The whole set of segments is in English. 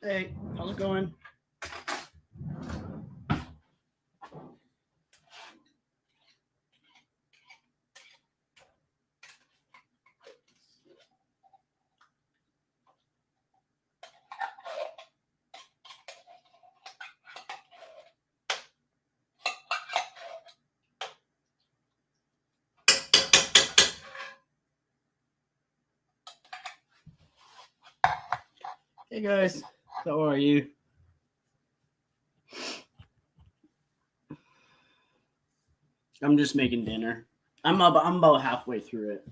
Hey, how's it going? Hey guys, how are you? I'm just making dinner. I'm about halfway through it.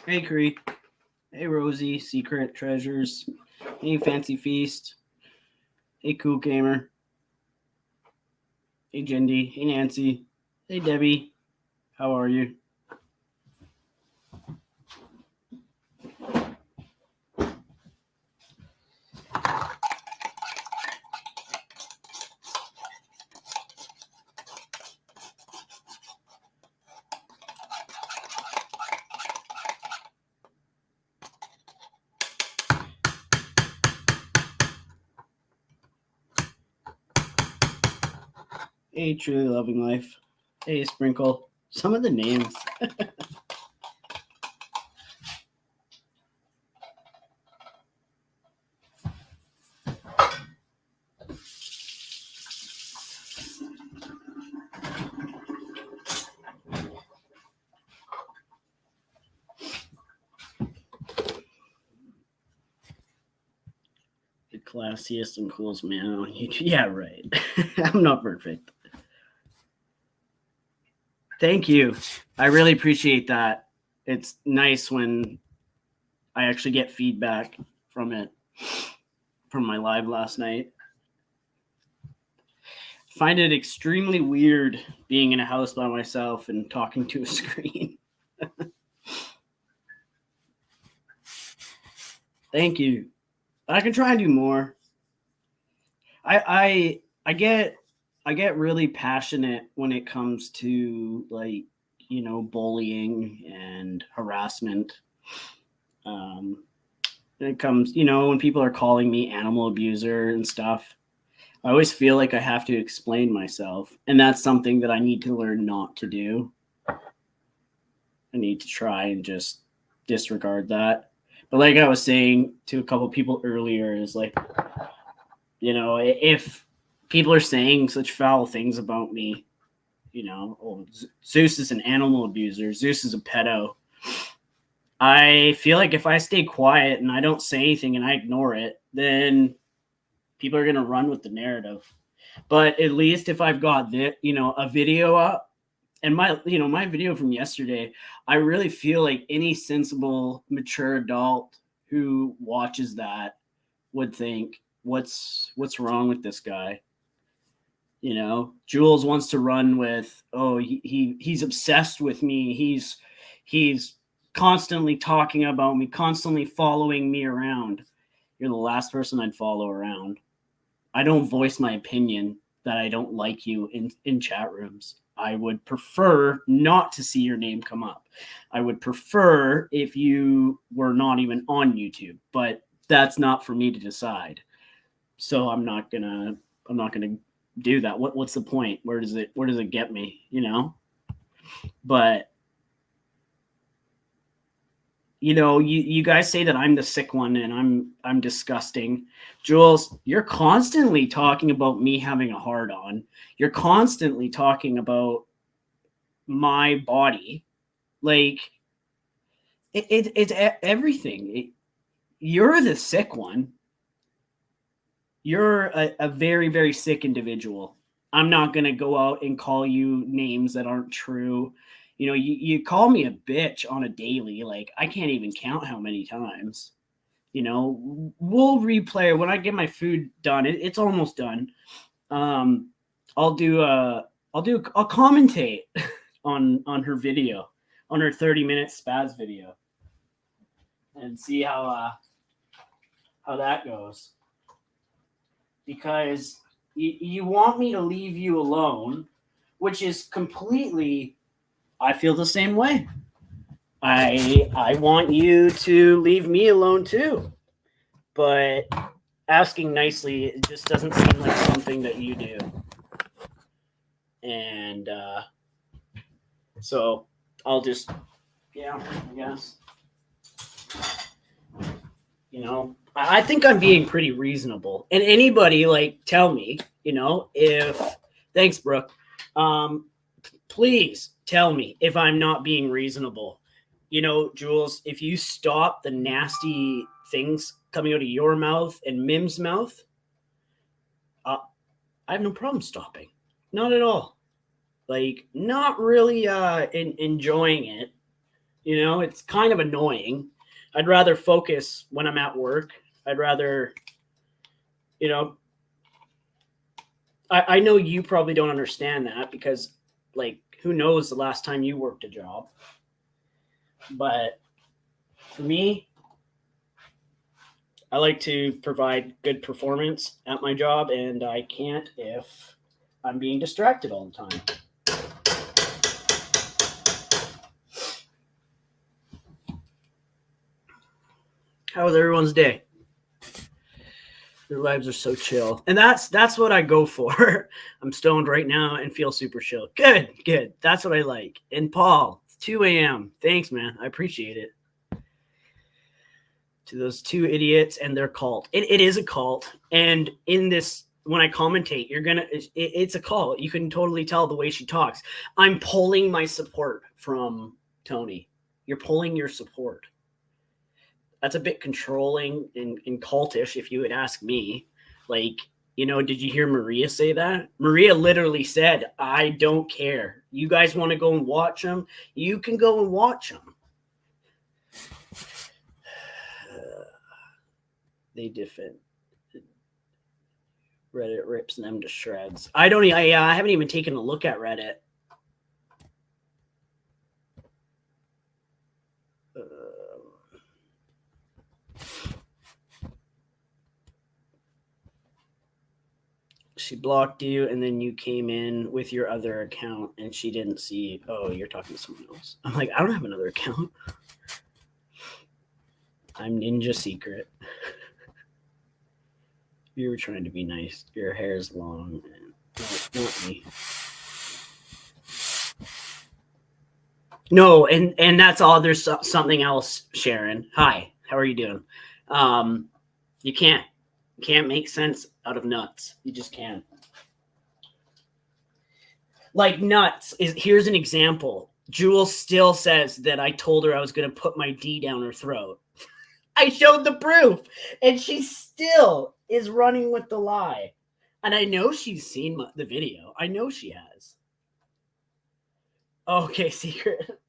Hey Cree. Hey Rosie, Secret Treasures. Hey Fancy Feast. Hey Cool Gamer. Hey Jindy. Hey Nancy. Hey Debbie. How are you? Hey Truly Loving Life. Hey Sprinkle. Some of the names. The classiest and coolest man on YouTube. Yeah, right. I'm not perfect. Thank you. I really appreciate that. It's nice when I actually get feedback from it, from my live last night. Find it extremely weird being in a house by myself and talking to a screen. Thank you. I can try and do more. I get really passionate when it comes to, like, you know, bullying and harassment. It comes, you know, when people are calling me animal abuser and stuff, I always feel like I have to explain myself, and that's something that I need to learn not to do. I need to try and just disregard that. But like I was saying to a couple people earlier, is like, you know, if people are saying such foul things about me, you know, oh, Zeus is an animal abuser, Zeus is a pedo. I feel like if I stay quiet and I don't say anything and I ignore it, then people are going to run with the narrative. But at least if I've got you know, a video up, and my, you know, my video from yesterday, I really feel like any sensible, mature adult who watches that would think, what's wrong with this guy? You know, Jules wants to run with, oh, he's obsessed with me. He's constantly talking about me, constantly following me around. You're the last person I'd follow around. I don't voice my opinion that I don't like you in chat rooms. I would prefer not to see your name come up. I would prefer if you were not even on YouTube, but that's not for me to decide. So I'm not gonna do that. What's the point? Where does it get me? You know? But you know, you guys say that I'm the sick one and I'm disgusting. Jules, you're constantly talking about me having a hard on. You're constantly talking about my body. Like, it's everything. You're the sick one. you're a very, very sick individual. I'm not going to go out and call you names that aren't true. You know, you call me a bitch on a daily. Like, I can't even count how many times. You know, we'll replay when I get my food done. It's almost done. I'll commentate on her video, on her 30-minute spaz video, and see how that goes. Because you want me to leave you alone, which is completely, I feel the same way. I want you to leave me alone too. But asking nicely, it just doesn't seem like something that you do. And so I'll just, I guess. You know, I think I'm being pretty reasonable. And anybody, like, tell me, you know, thanks, Brooke. Please tell me if I'm not being reasonable. You know, Jules, if you stop the nasty things coming out of your mouth and Mim's mouth, I have no problem stopping. Not at all. Like, not really enjoying it. You know, it's kind of annoying. I'd rather focus when I'm at work. I'd rather, you know, I know you probably don't understand that because, like, who knows the last time you worked a job. But for me, I like to provide good performance at my job, and I can't if I'm being distracted all the time. How was everyone's day? Their lives are so chill. And that's what I go for. I'm stoned right now and feel super chill. Good. That's what I like. And Paul, it's 2 a.m. Thanks, man. I appreciate it. To those two idiots and their cult. It is a cult. And in this, when I commentate, it's a cult. You can totally tell the way she talks. I'm pulling my support from Tony. You're pulling your support. That's a bit controlling and cultish, if you would ask me. Like, you know, did you hear Maria say that? Maria literally said, I don't care. You guys want to go and watch them? You can go and watch them. They defend. Reddit rips them to shreds. I haven't even taken a look at Reddit. She blocked you, and then you came in with your other account, and she didn't see. Oh, you're talking to someone else. I'm like, I don't have another account. I'm Ninja Secret. You were trying to be nice. Your hair is long. No, not me. No, and that's all. There's something else, Sharon. Hi, how are you doing? You can't make sense out of nuts. You just can't. Like nuts here's an example. Jules still says that I told her I was going to put my D down her throat. I showed the proof, and she still is running with the lie. And I know she's seen the video. I know she has. Okay, Secret.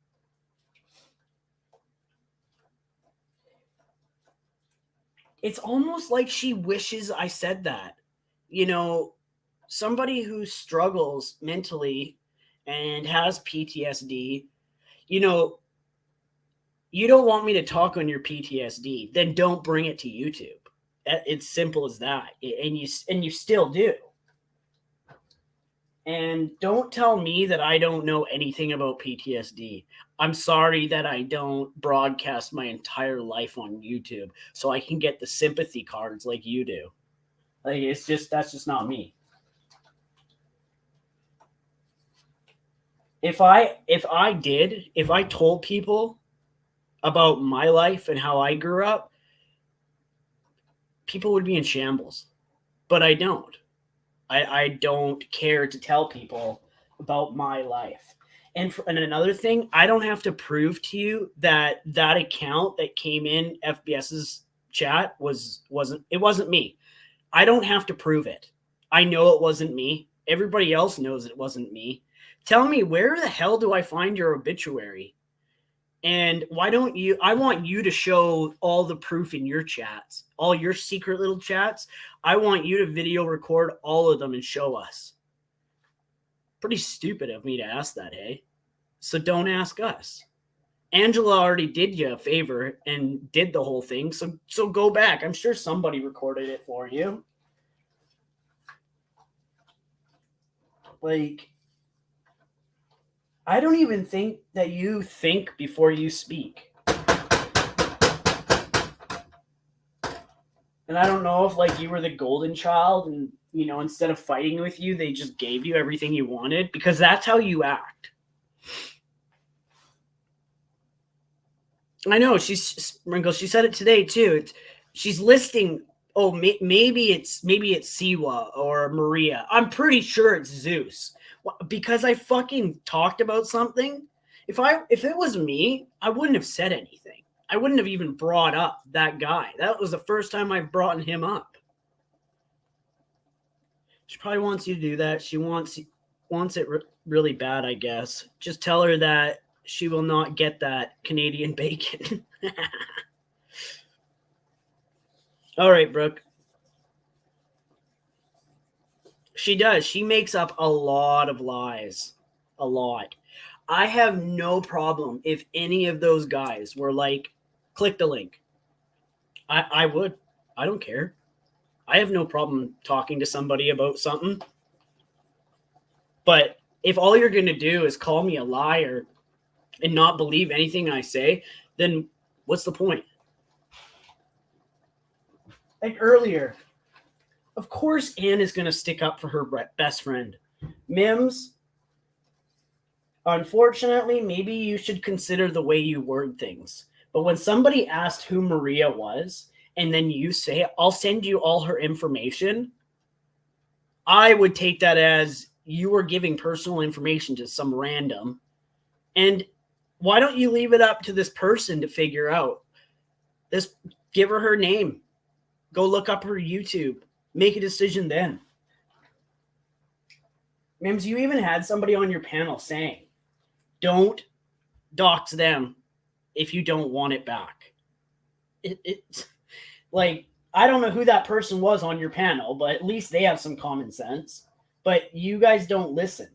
It's almost like she wishes I said that. You know, somebody who struggles mentally and has PTSD, you know, you don't want me to talk on your PTSD, then don't bring it to YouTube. It's simple as that. And you still do. And don't tell me that I don't know anything about PTSD. I'm sorry that I don't broadcast my entire life on YouTube so I can get the sympathy cards like you do. Like, that's just not me. If I told people about my life and how I grew up, people would be in shambles. But I don't. I don't care to tell people about my life. And another thing, I don't have to prove to you that account that came in FBS's chat wasn't me. I don't have to prove it. I know it wasn't me. Everybody else knows it wasn't me. Tell me, where the hell do I find your obituary? And why don't you? I want you to show all the proof in your chats, all your secret little chats. I want you to video record all of them and show us. Pretty stupid of me to ask that, hey? So don't ask us. Angela already did you a favor and did the whole thing. So go back. I'm sure somebody recorded it for you. Like, I don't even think that you think before you speak. And I don't know if like you were the golden child and, you know, instead of fighting with you, they just gave you everything you wanted, because that's how you act. I know, she's Wrinkle. She said it today too. She's listing. Oh, maybe it's Siwa or Maria. I'm pretty sure it's Zeus, because I fucking talked about something. If it was me, I wouldn't have said anything. I wouldn't have even brought up that guy. That was the first time I've brought him up. She probably wants you to do that. She wants it really bad, I guess. Just tell her that she will not get that Canadian bacon. All right, Brooke. She does. She makes up a lot of lies. A lot. I have no problem if any of those guys were like, click the link. I would. I don't care. I have no problem talking to somebody about something. But if all you're going to do is call me a liar and not believe anything I say, then what's the point? Like earlier, of course Anne is going to stick up for her best friend. Mims, unfortunately, maybe you should consider the way you word things. But when somebody asked who Maria was, and then you say, I'll send you all her information, I would take that as you were giving personal information to some random. And why don't you leave it up to this person to figure out? Give her name. Go look up her YouTube. Make a decision then. Mims, you even had somebody on your panel saying, don't dox them if you don't want it back. It's like, I don't know who that person was on your panel, but at least they have some common sense. But you guys don't listen.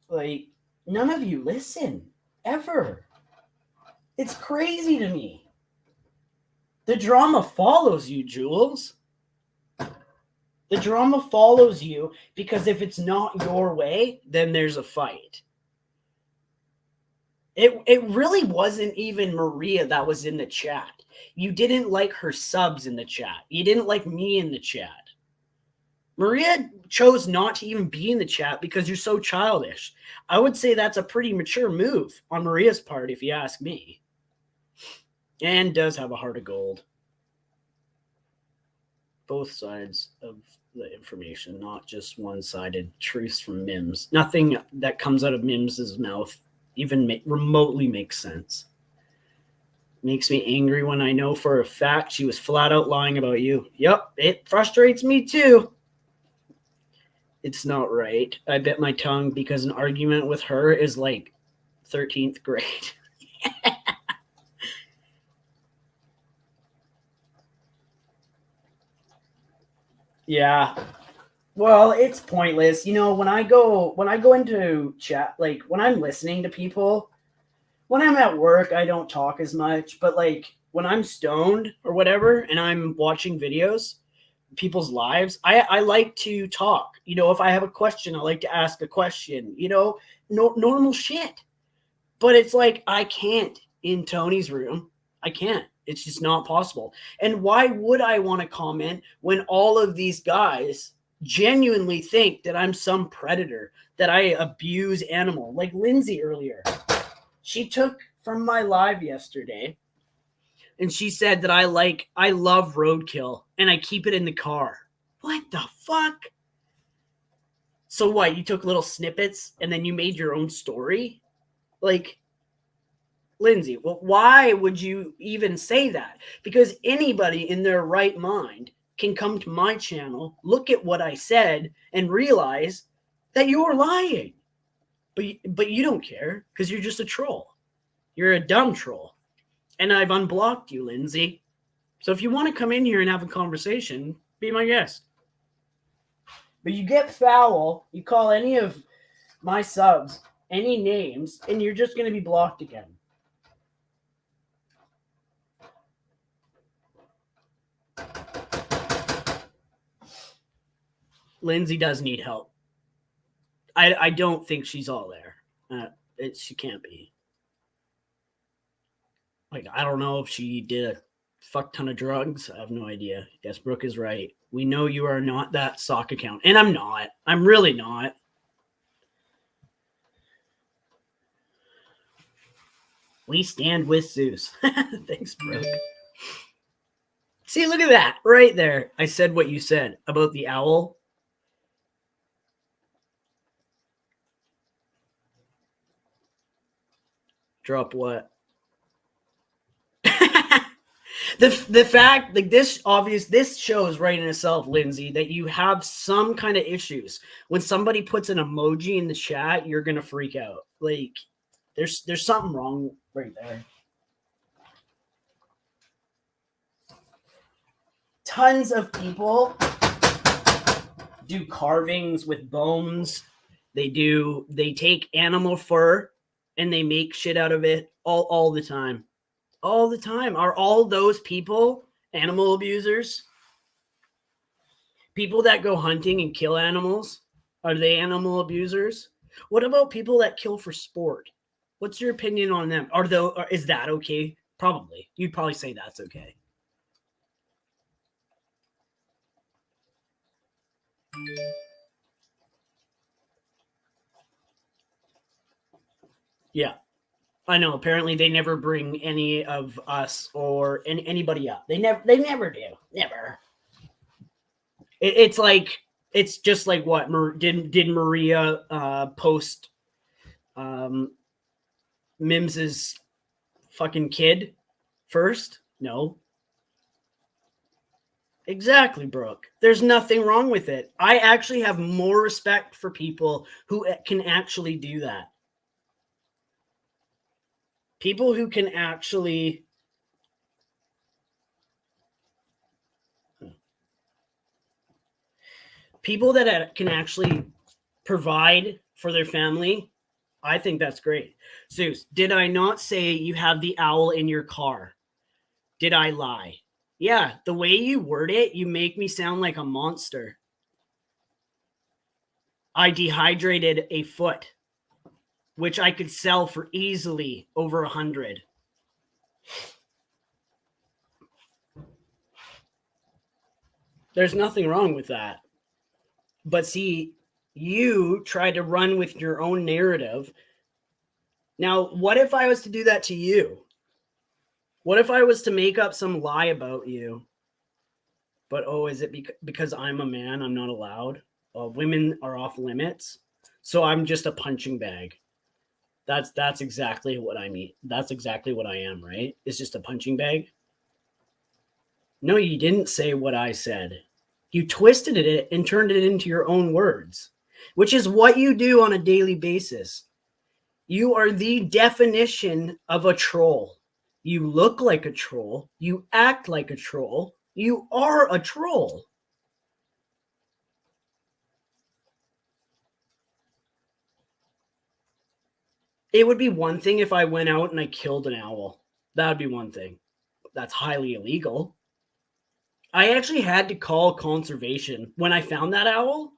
Like, none of you listen, ever. It's crazy to me. The drama follows you, Jules. The drama follows you because if it's not your way, then there's a fight. It really wasn't even Maria that was in the chat. You didn't like her subs in the chat. You didn't like me in the chat. Maria chose not to even be in the chat because you're so childish. I would say that's a pretty mature move on Maria's part, if you ask me. And does have a heart of gold. Both sides of the information, not just one-sided truths from Mims. Nothing that comes out of Mims's mouth even remotely makes sense. Makes me angry when I know for a fact she was flat out lying about you. Yep, it frustrates me too. It's not right. I bit my tongue because an argument with her is like 13th grade. Yeah. Well, it's pointless. You know, when I go into chat, like when I'm listening to people, when I'm at work, I don't talk as much, but like when I'm stoned or whatever and I'm watching videos, people's lives, I like to talk. You know, if I have a question, I like to ask a question, you know, normal shit. But it's like, I can't in Tony's room. I can't. It's just not possible. And why would I want to comment when all of these guys genuinely think that I'm some predator, that I abuse animal, like Lindsay earlier. She took from my live yesterday and she said that I love roadkill and I keep it in the car. What the fuck? So what? You took little snippets and then you made your own story? Like, Lindsay, well, why would you even say that? Because anybody in their right mind can come to my channel, look at what I said, and realize that you were lying. But you don't care because you're just a troll. You're a dumb troll. And I've unblocked you, Lindsay. So if you want to come in here and have a conversation, be my guest. But you get foul, you call any of my subs any names, and you're just going to be blocked again. Lindsay does need help. I don't think she's all there. She can't be. Like, I don't know if she did a fuck ton of drugs. I have no idea. Yes, Brooke is right. We know you are not that sock account. And I'm not. I'm really not. We stand with Zeus. Thanks, Brooke. See, look at that. Right there. I said what you said about the owl. Drop what? The fact, like, this shows right in itself, Lindsay, that you have some kind of issues. When somebody puts an emoji in the chat, you're gonna freak out. Like, there's something wrong right there. Tons of people do carvings with bones. They take animal fur and they make shit out of it all the time. All the time. Are all those people animal abusers? People that go hunting and kill animals, are they animal abusers? What about people that kill for sport? What's your opinion on them? Is that okay? Probably. You'd probably say that's okay. Yeah. I know. Apparently, they never bring any of us or anybody up. They never do. Never. It's just like what did Maria post Mims's fucking kid first? No. Exactly, Brooke. There's nothing wrong with it. I actually have more respect for people who can actually do that. People who can actually provide for their family. I think that's great. Zeus, did I not say you have the owl in your car? Did I lie? Yeah, the way you word it, you make me sound like a monster. I dehydrated a foot, which I could sell for easily over 100. There's nothing wrong with that. But see, you try to run with your own narrative. Now, what if I was to do that to you? What if I was to make up some lie about you? But, is it because I'm a man, I'm not allowed? Women are off limits. So I'm just a punching bag. That's exactly what I mean. That's exactly what I am, right? It's just a punching bag. No, you didn't say what I said. You twisted it and turned it into your own words, which is what you do on a daily basis. You are the definition of a troll. You look like a troll. You act like a troll. You are a troll. It would be one thing if I went out and I killed an owl. That would be one thing. That's highly illegal. I actually had to call conservation when I found that owl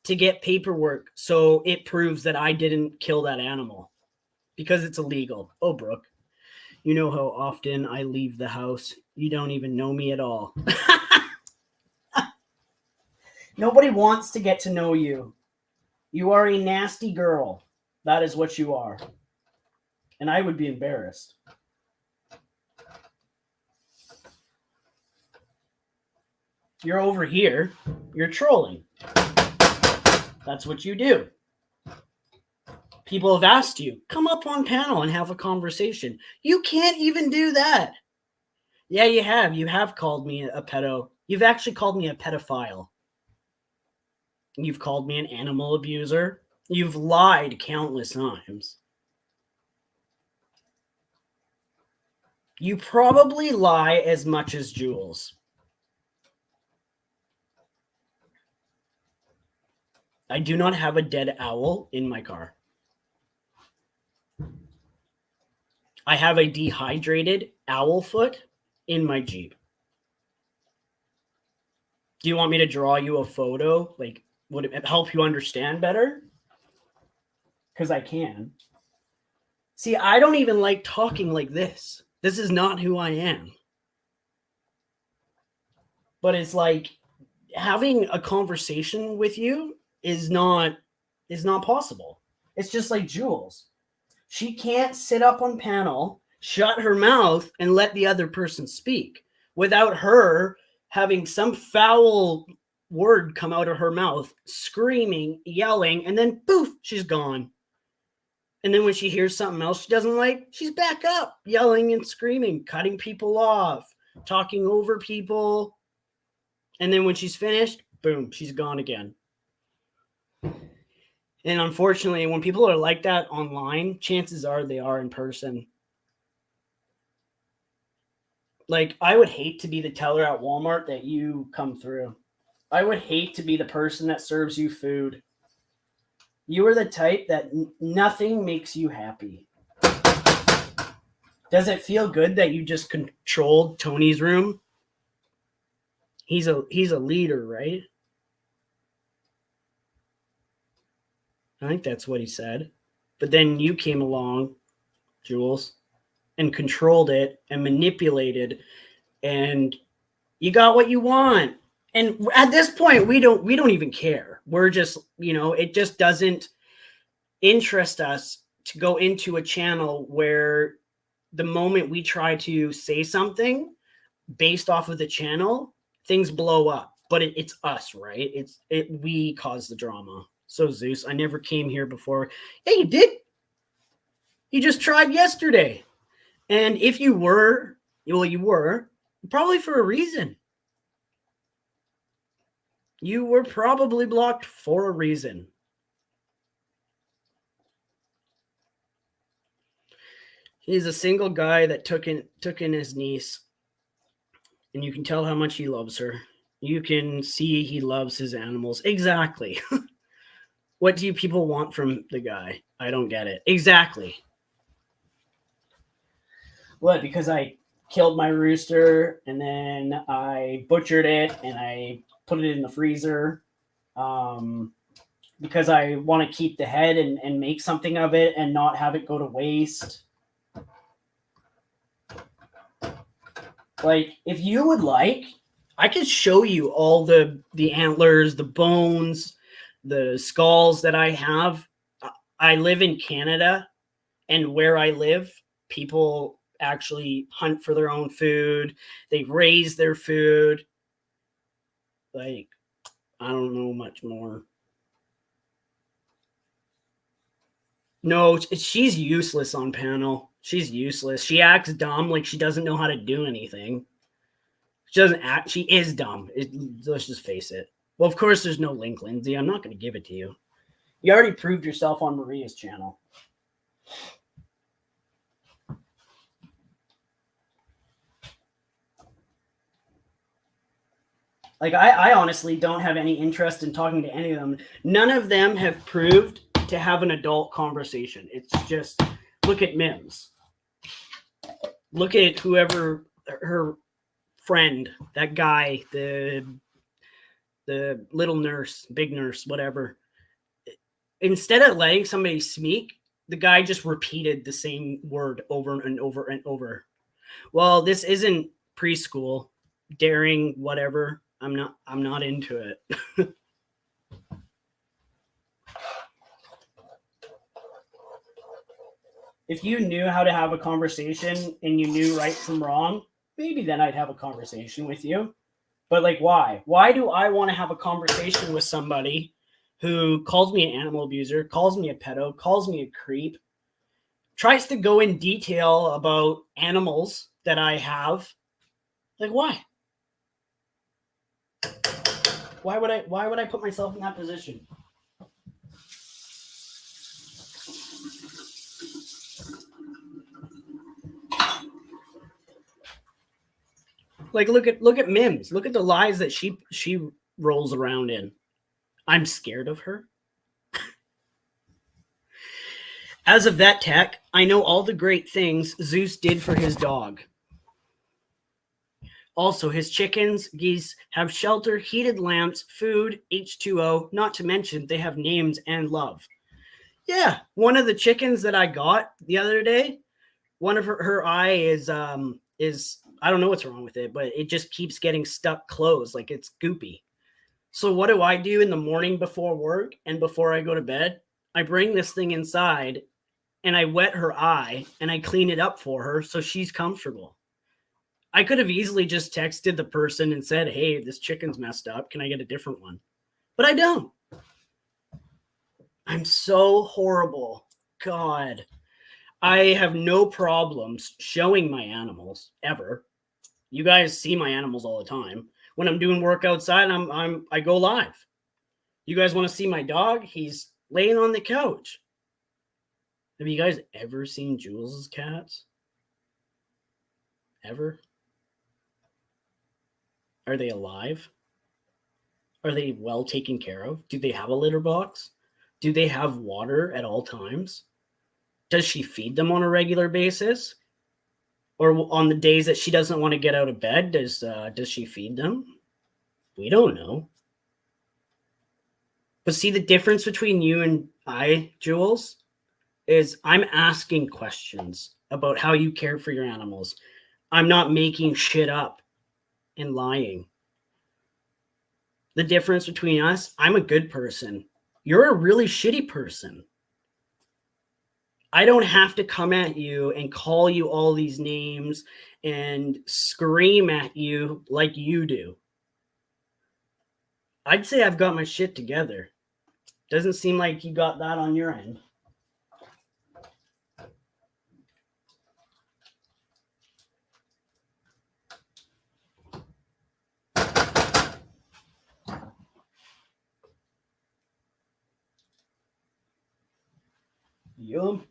to get paperwork so it proves that I didn't kill that animal because it's illegal. Oh, Brooke, you know how often I leave the house. You don't even know me at all. Nobody wants to get to know you. You are a nasty girl. That is what you are. And I would be embarrassed. You're over here. You're trolling. That's what you do. People have asked you, come up on panel and have a conversation. You can't even do that. Yeah, you have. You have called me a pedo. You've actually called me a pedophile. You've called me an animal abuser. You've lied countless times. You probably lie as much as Jules. I do not have a dead owl in my car. I have a dehydrated owl foot in my Jeep. Do you want me to draw you a photo? Like, would it help you understand better? Because I can. See, I don't even like talking like this. This is not who I am. But it's like having a conversation with you is not possible. It's just like Jules. She can't sit up on panel, shut her mouth, and let the other person speak without her having some foul word come out of her mouth, screaming, yelling, and then poof, she's gone. And then when she hears something else she doesn't like, she's back up, yelling and screaming, cutting people off, talking over people. And then when she's finished, boom, she's gone again. And unfortunately, when people are like that online, chances are they are in person. Like, I would hate to be the teller at Walmart that you come through. I would hate to be the person that serves you food. You are the type that nothing makes you happy. Does it feel good that you just controlled Tony's room? He's a leader, right? I think that's what he said. But then you came along, Jules, and controlled it and manipulated, and you got what you want. And at this point, we don't even care. We're just, it just doesn't interest us to go into a channel where the moment we try to say something based off of the channel, things blow up. But it's us, right? We cause the drama. So Zeus, I never came here before. Yeah, you did. You just tried yesterday. And if you were, well, you were probably for a reason. You were probably blocked for a reason. He's a single guy that took in his niece, and you can tell how much he loves her. You can see he loves his animals. Exactly. What do you people want from the guy? I don't get it. Exactly. What? Because I killed my rooster and then I butchered it and I put it in the freezer because I want to keep the head and make something of it and not have it go to waste. Like, if you would like, I could show you all the antlers, the bones, the skulls that I have. I live in Canada, and where I live, people actually hunt for their own food. They raise their food. Like, I don't know much more. No, she's useless on panel. She's useless. She acts dumb, like she doesn't know how to do anything. She doesn't act. She is dumb. Let's just face it. Well, of course, there's no link, Lindsay. I'm not going to give it to you. You already proved yourself on Maria's channel. Like, I honestly don't have any interest in talking to any of them. None of them have proved to have an adult conversation. It's just, look at Mims. Look at whoever, her friend, that guy, the little nurse, big nurse, whatever. Instead of letting somebody speak, the guy just repeated the same word over and over and over. Well, this isn't preschool, daring, whatever. I'm not into it. If you knew how to have a conversation and you knew right from wrong, maybe then I'd have a conversation with you. But like, why? Why do I want to have a conversation with somebody who calls me an animal abuser, calls me a pedo, calls me a creep, tries to go in detail about animals that I have. Like, why? Why would I put myself in that position? Like, look at Mims. Look at the lies that she rolls around in. I'm scared of her. As a vet tech, I know all the great things Zeus did for his dog. Also, his chickens, geese have shelter, heated lamps, food, H2O, not to mention they have names and love. Yeah, one of the chickens that I got the other day, one of her eye is I don't know what's wrong with it, but it just keeps getting stuck closed, like it's goopy. So what do I do in the morning before work and before I go to bed? I bring this thing inside and I wet her eye and I clean it up for her so she's comfortable. I could have easily just texted the person and said, hey, this chicken's messed up. Can I get a different one? But I don't. I'm so horrible. God. I have no problems showing my animals ever. You guys see my animals all the time. When I'm doing work outside, I go live. You guys want to see my dog? He's laying on the couch. Have you guys ever seen Jules's cats? Ever? Are they alive? Are they well taken care of? Do they have a litter box? Do they have water at all times? Does she feed them on a regular basis? Or on the days that she doesn't want to get out of bed, does she feed them? We don't know. But see, the difference between you and I, Jules, is I'm asking questions about how you care for your animals. I'm not making shit up and lying. The difference between us, I'm a good person. You're a really shitty person. I don't have to come at you and call you all these names and scream at you like you do. I'd say I've got my shit together. Doesn't seem like you got that on your end. Yum.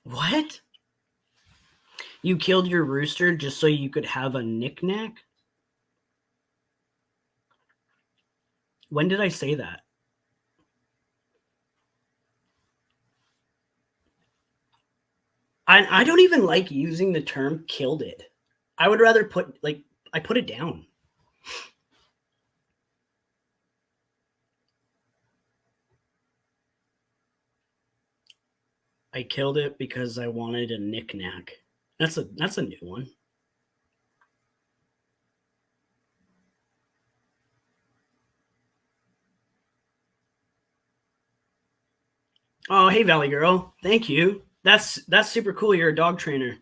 What? You killed your rooster just so you could have a knick-knack? When did I say that? I don't even like using the term killed it. I would rather I put it down. I killed it because I wanted a knick-knack. That's a new one. Oh, hey, Valley Girl. Thank you. That's super cool. You're a dog trainer.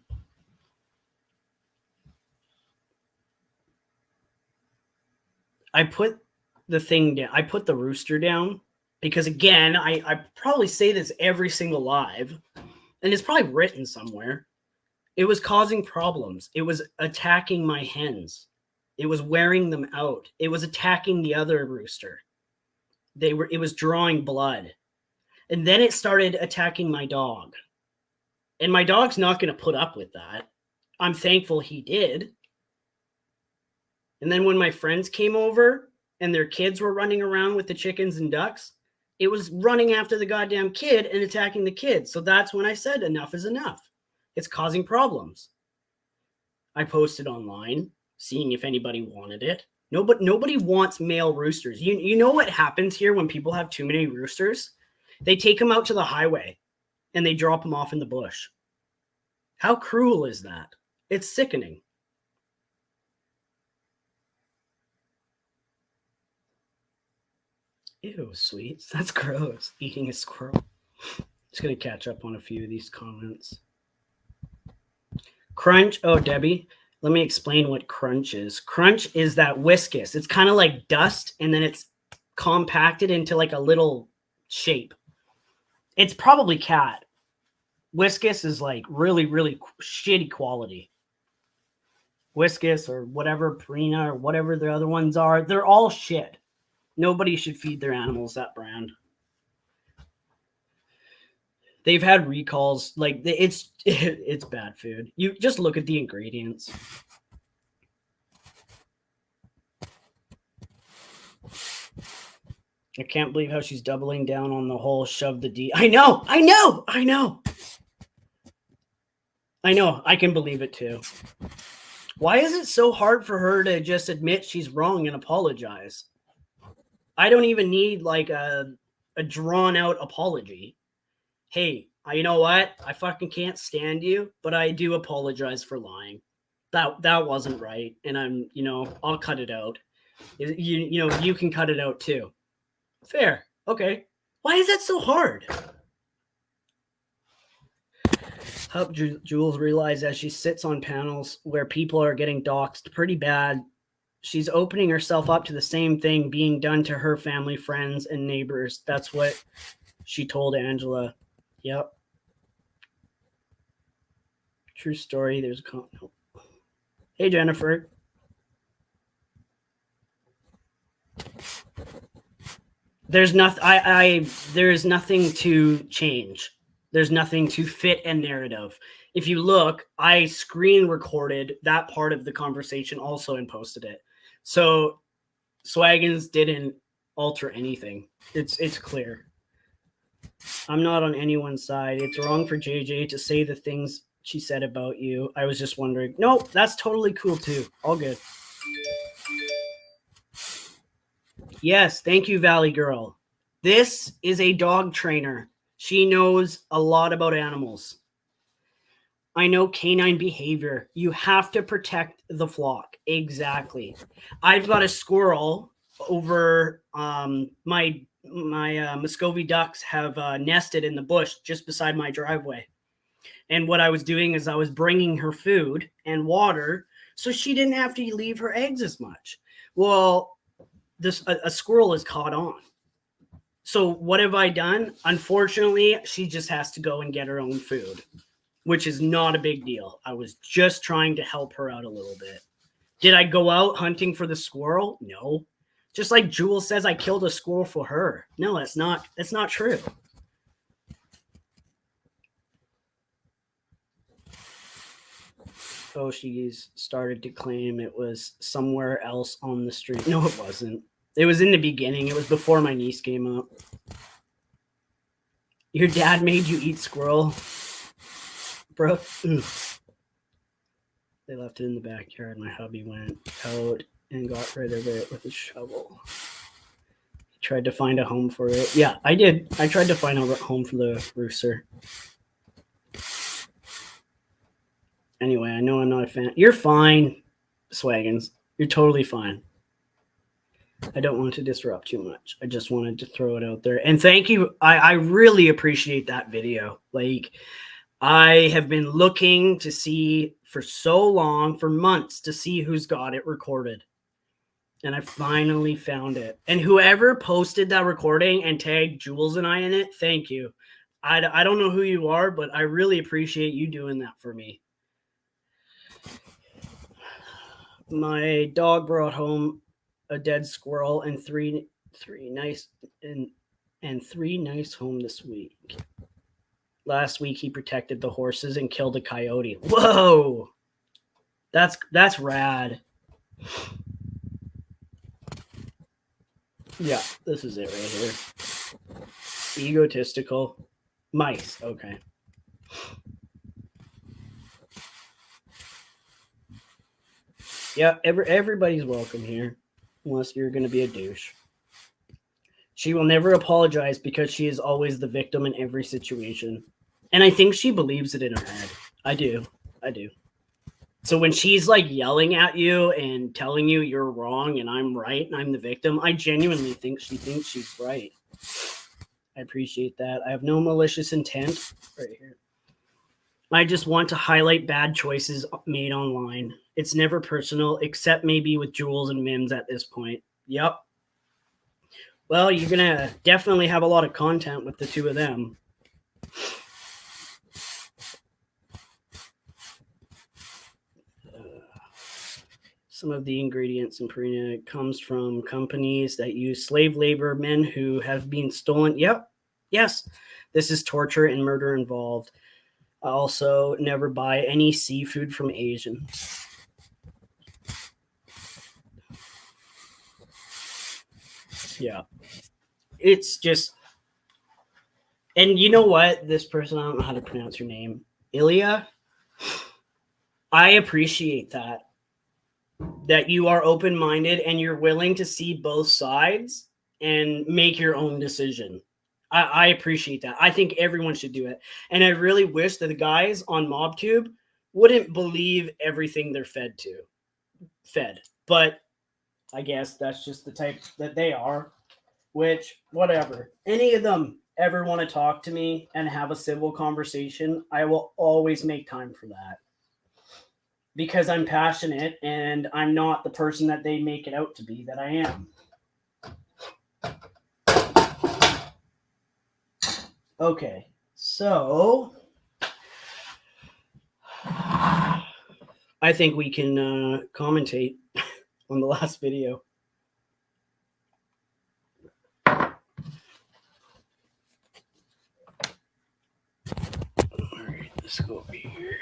I put the thing down. I put the rooster down because, again, I probably say this every single live, and it's probably written somewhere. It was causing problems. It was attacking my hens. It was wearing them out. It was attacking the other rooster. It was drawing blood. And then it started attacking my dog. And my dog's not going to put up with that. I'm thankful he did. And then when my friends came over and their kids were running around with the chickens and ducks, it was running after the goddamn kid and attacking the kid. So that's when I said enough is enough. It's causing problems. I posted online, seeing if anybody wanted it. Nobody wants male roosters. You know what happens here when people have too many roosters? They take them out to the highway and they drop them off in the bush. How cruel is that? It's sickening. Ew, sweets. That's gross. Eating a squirrel. Just going to catch up on a few of these comments. Crunch. Oh, Debbie, let me explain what crunch is. Crunch is that whiskus. It's kind of like dust, and then it's compacted into like a little shape. It's probably cat. Whiskus is like really, really shitty quality. Whiskus or whatever, Purina or whatever the other ones are, they're all shit. Nobody should feed their animals that brand. They've had recalls. Like it's bad food. You just look at the ingredients. I can't believe how she's doubling down on the whole shove the D. I know. I can believe it too. Why is it so hard for her to just admit she's wrong and apologize? I don't even need like a drawn out apology. Hey, you know what? I fucking can't stand you, but I do apologize for lying. That wasn't right. And I'll cut it out. You can cut it out too. Fair. Okay. Why is that so hard? Help Jules realize as she sits on panels where people are getting doxxed pretty bad, she's opening herself up to the same thing being done to her family, friends, and neighbors. That's what she told Angela. Yep. True story. There's a comment. No. Hey, Jennifer. There's nothing. There is nothing to change. There's nothing to fit a narrative. If you look, I screen recorded that part of the conversation also and posted it. So Swaggins didn't alter anything. It's clear. I'm not on anyone's side. It's wrong for JJ to say the things she said about you. I was just wondering. Nope, that's totally cool too. All good. Yes, thank you, Valley Girl. This is a dog trainer. She knows a lot about animals. I know canine behavior. You have to protect the flock. Exactly. I've got a squirrel over my Muscovy ducks have nested in the bush just beside my driveway. And what I was doing is I was bringing her food and water so she didn't have to leave her eggs as much. Well, a squirrel is caught on. So what have I done? Unfortunately, she just has to go and get her own food, which is not a big deal. I was just trying to help her out a little bit. Did I go out hunting for the squirrel? No. Just like Jules says, I killed a squirrel for her. No, that's not true. Oh, she's started to claim it was somewhere else on the street. No, it wasn't. It was in the beginning. It was before my niece came up. Your dad made you eat squirrel? Bro. Ugh. They left it in the backyard. My hubby went out and got rid of it with a shovel. He tried to find a home for it. Yeah, I did. I tried to find a home for the rooster. Anyway, I know I'm not a fan. You're fine, Swaggins. You're totally fine. I don't want to disrupt too much. I just wanted to throw it out there. And thank you. I really appreciate that video. Like, I have been looking to see for so long, for months, to see who's got it recorded. And I finally found it. And whoever posted that recording and tagged Jules and I in it, thank you. I don't know who you are, but I really appreciate you doing that for me. My dog brought home a dead squirrel and three nice home this week. Last week he protected the horses and killed a coyote. Whoa, that's rad. Yeah, this is it right here. Egotistical mice. Okay. Yeah, everybody's welcome here, unless you're going to be a douche. She will never apologize because she is always the victim in every situation. And I think she believes it in her head. I do. So when she's like yelling at you and telling you you're wrong and I'm right and I'm the victim, I genuinely think she thinks she's right. I appreciate that. I have no malicious intent. Right here. I just want to highlight bad choices made online. It's never personal, except maybe with Jules and Mims at this point. Yep. Well, you're going to definitely have a lot of content with the two of them. Some of the ingredients in Purina comes from companies that use slave labor, men who have been stolen. Yep. Yes. This is torture and murder involved. Also, never buy any seafood from Asians. Yeah. It's just, and you know what? This person, I don't know how to pronounce her name, Ilya. I appreciate that you are open-minded and you're willing to see both sides and make your own decision. I appreciate that. I think everyone should do it. And I really wish that the guys on MobTube wouldn't believe everything they're fed. But I guess that's just the type that they are, which, whatever. Any of them ever want to talk to me and have a civil conversation, I will always make time for that. Because I'm passionate and I'm not the person that they make it out to be that I am. Okay, so I think we can commentate on the last video. All right, let's go over here.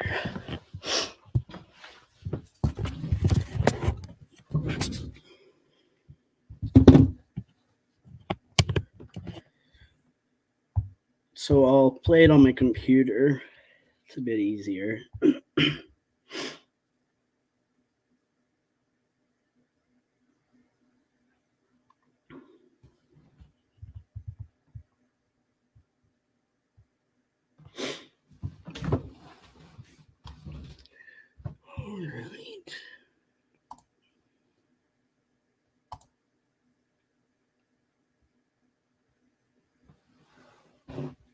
So I'll play it on my computer. It's a bit easier. All right.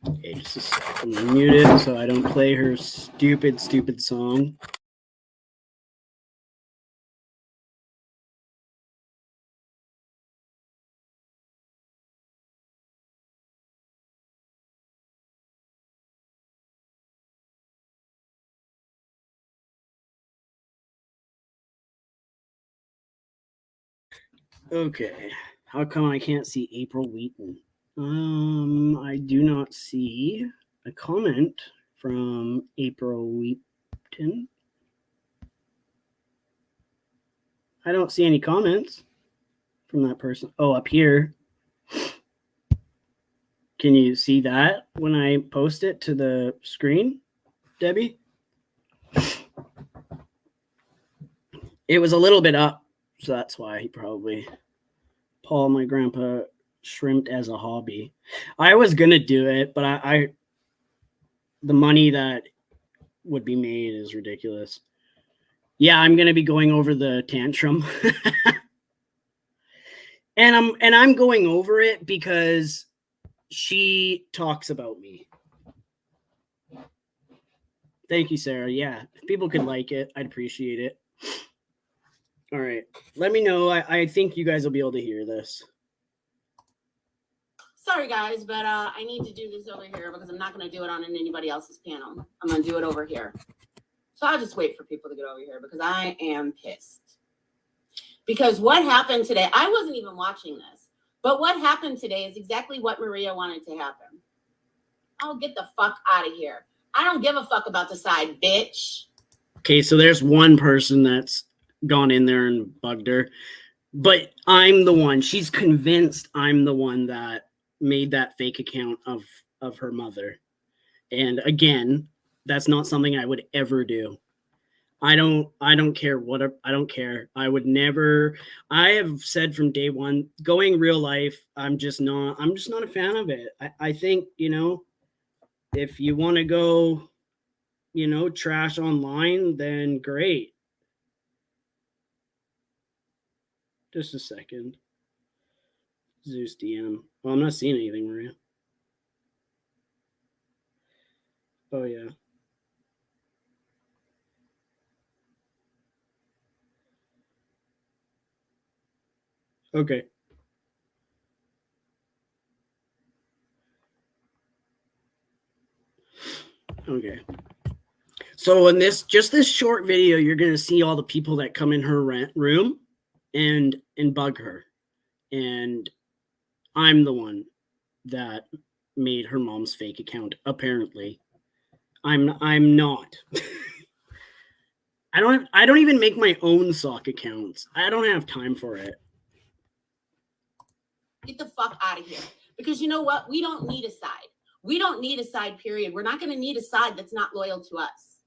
Okay, just a second. I'm gonna mute it so I don't play her stupid song. Okay, how come I can't see April Wheaton? I do not see a comment from April Wheaton. I don't see any comments from that person. Oh, up here. Can you see that when I post it to the screen, Debbie? It was a little bit up, so that's why he probably. Paul, my grandpa shrimped as a hobby. I was gonna do it, but I the money that would be made is ridiculous. Yeah, I'm gonna be going over the tantrum. and I'm going over it because she talks about me. Thank you, Sarah. Yeah, if people could like it, I'd appreciate it. All right, let me know. I think you guys will be able to hear this. Sorry, guys, but I need to do this over here because I'm not going to do it on anybody else's panel. I'm going to do it over here. So I'll just wait for people to get over here because I am pissed. Because what happened today, I wasn't even watching this, but what happened today is exactly what Maria wanted to happen. Oh, get the fuck out of here. I don't give a fuck about the side, bitch. Okay, so there's one person that's gone in there and bugged her, but I'm the one. She's convinced I'm the one that made that fake account of her mother. And again, that's not something I would ever do. I don't care I don't care. I would never. I have said from day one, going real life, I'm just not a fan of it. I think, if you want to go, trash online, then great. Just a second. Zeus DM. Well, I'm not seeing anything, Maria. Oh, yeah. Okay. Okay. So in this short video, you're gonna see all the people that come in her room and bug her. And I'm the one that made her mom's fake account, apparently. I'm not. I don't even make my own sock accounts. I don't have time for it. Get the fuck out of here. Because you know what? We don't need a side. We don't need a side, period. We're not going to need a side that's not loyal to us.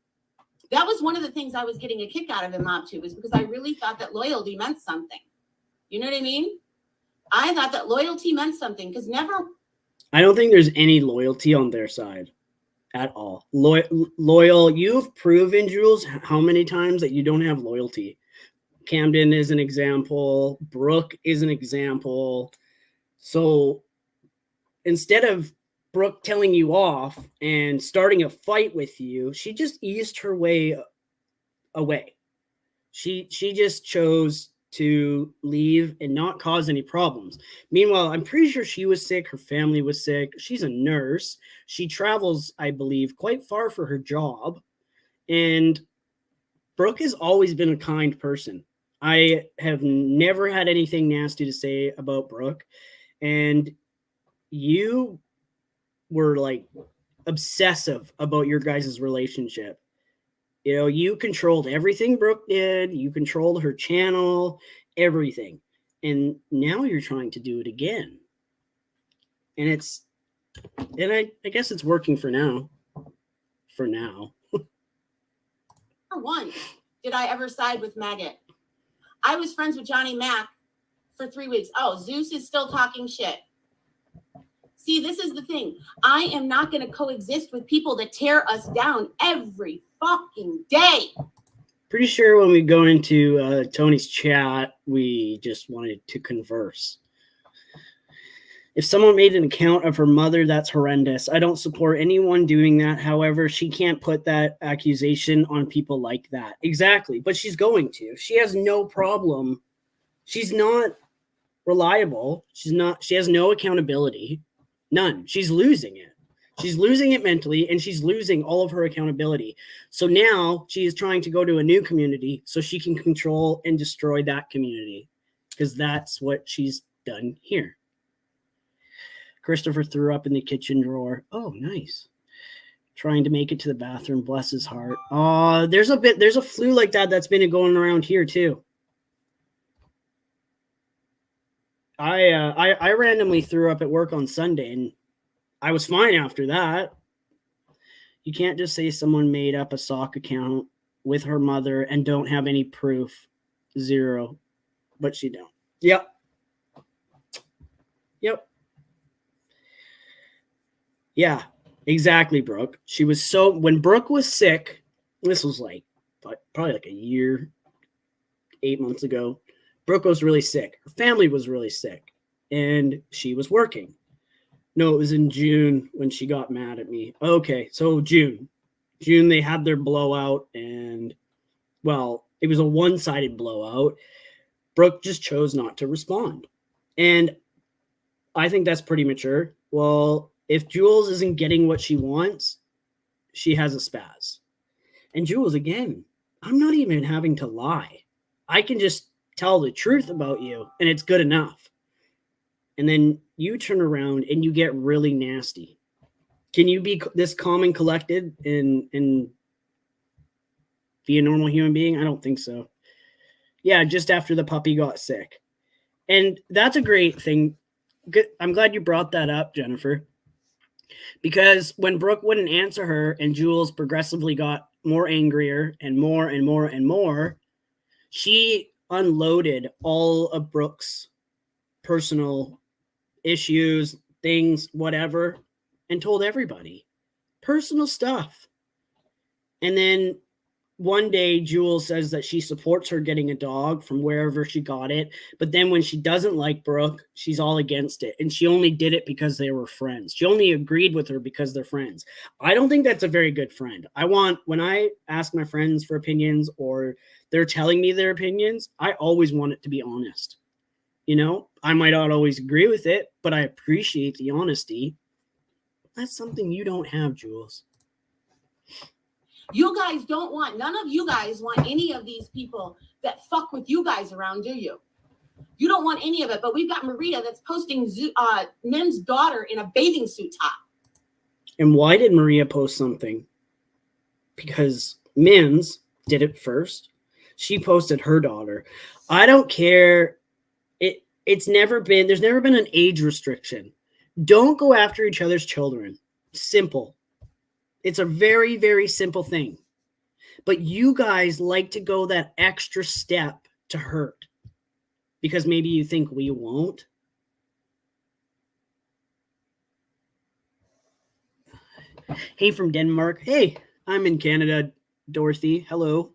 That was one of the things I was getting a kick out of in Mob 2, was because I really thought that loyalty meant something. You know what I mean? I thought that loyalty meant something, because never... I don't think there's any loyalty on their side at all. Loyal. You've proven, Jules, how many times that you don't have loyalty. Camden is an example. Brooke is an example. So instead of Brooke telling you off and starting a fight with you, she just eased her way away. She just chose to leave and not cause any problems. Meanwhile, I'm pretty sure she was sick. Her family was sick. She's a nurse. She travels, I believe, quite far for her job. And Brooke has always been a kind person. I have never had anything nasty to say about Brooke. And you were like obsessive about your guys' relationship. You know, you controlled everything Brooke did. You controlled her channel, everything. And now you're trying to do it again. And I guess it's working for now. For now. For once, did I ever side with Maggot? I was friends with Johnny Mac for 3 weeks. Oh, Zeus is still talking shit. See, this is the thing. I am not going to coexist with people that tear us down every fucking day. Pretty sure when we go into Tony's chat, we just wanted to converse. If someone made an account of her mother, that's horrendous. I don't support anyone doing that. However, she can't put that accusation on people like that. Exactly. But she's going to. She has no problem. She's not reliable. She has no accountability. None. She's losing it. She's losing it mentally, and she's losing all of her accountability. So now she is trying to go to a new community so she can control and destroy that community, because that's what she's done here. Christopher threw up in the kitchen drawer. Oh, nice. Trying to make it to the bathroom. Bless his heart. There's a flu like that that's been going around here too. I randomly threw up at work on Sunday, and I was fine after that. You can't just say someone made up a sock account with her mother and don't have any proof. Zero. But she don't. Yep. Yeah, exactly, Brooke. She was when Brooke was sick, this was like probably like a year, 8 months ago. Brooke was really sick. Her family was really sick, and she was working. No, it was in June when she got mad at me. Okay, so June they had their blowout, and well, it was a one-sided blowout. Brooke just chose not to respond, and I think that's pretty mature. Well, if Jules isn't getting what she wants, she has a spaz. And Jules, again, I'm not even having to lie. I can just tell the truth about you, and it's good enough. And then you turn around and you get really nasty. Can you be this calm and collected and be a normal human being? I don't think so. Yeah, just after the puppy got sick. And that's a great thing. I'm glad you brought that up, Jennifer. Because when Brooke wouldn't answer her and Jules progressively got more angrier and more and more and more, she unloaded all of Brooke's personal issues, things, whatever, and told everybody. Personal stuff. And then one day, Jules says that she supports her getting a dog from wherever she got it. But then when she doesn't like Brooke, she's all against it. And she only did it because they were friends. She only agreed with her because they're friends. I don't think that's a very good friend. When I ask my friends for opinions or they're telling me their opinions, I always want it to be honest. You know, I might not always agree with it, but I appreciate the honesty. That's something you don't have, Jules. You guys don't want, none of you guys want any of these people that fuck with you guys around, do you? You don't want any of it, but we've got Maria that's posting Mim's daughter in a bathing suit top. And why did Maria post something? Because Mims did it first. She posted her daughter. I don't care. There's never been an age restriction. Don't go after each other's children. Simple. It's a very, very simple thing. But you guys like to go that extra step to hurt because maybe you think we won't. Hey, from Denmark. Hey, I'm in Canada, Dorothy. Hello.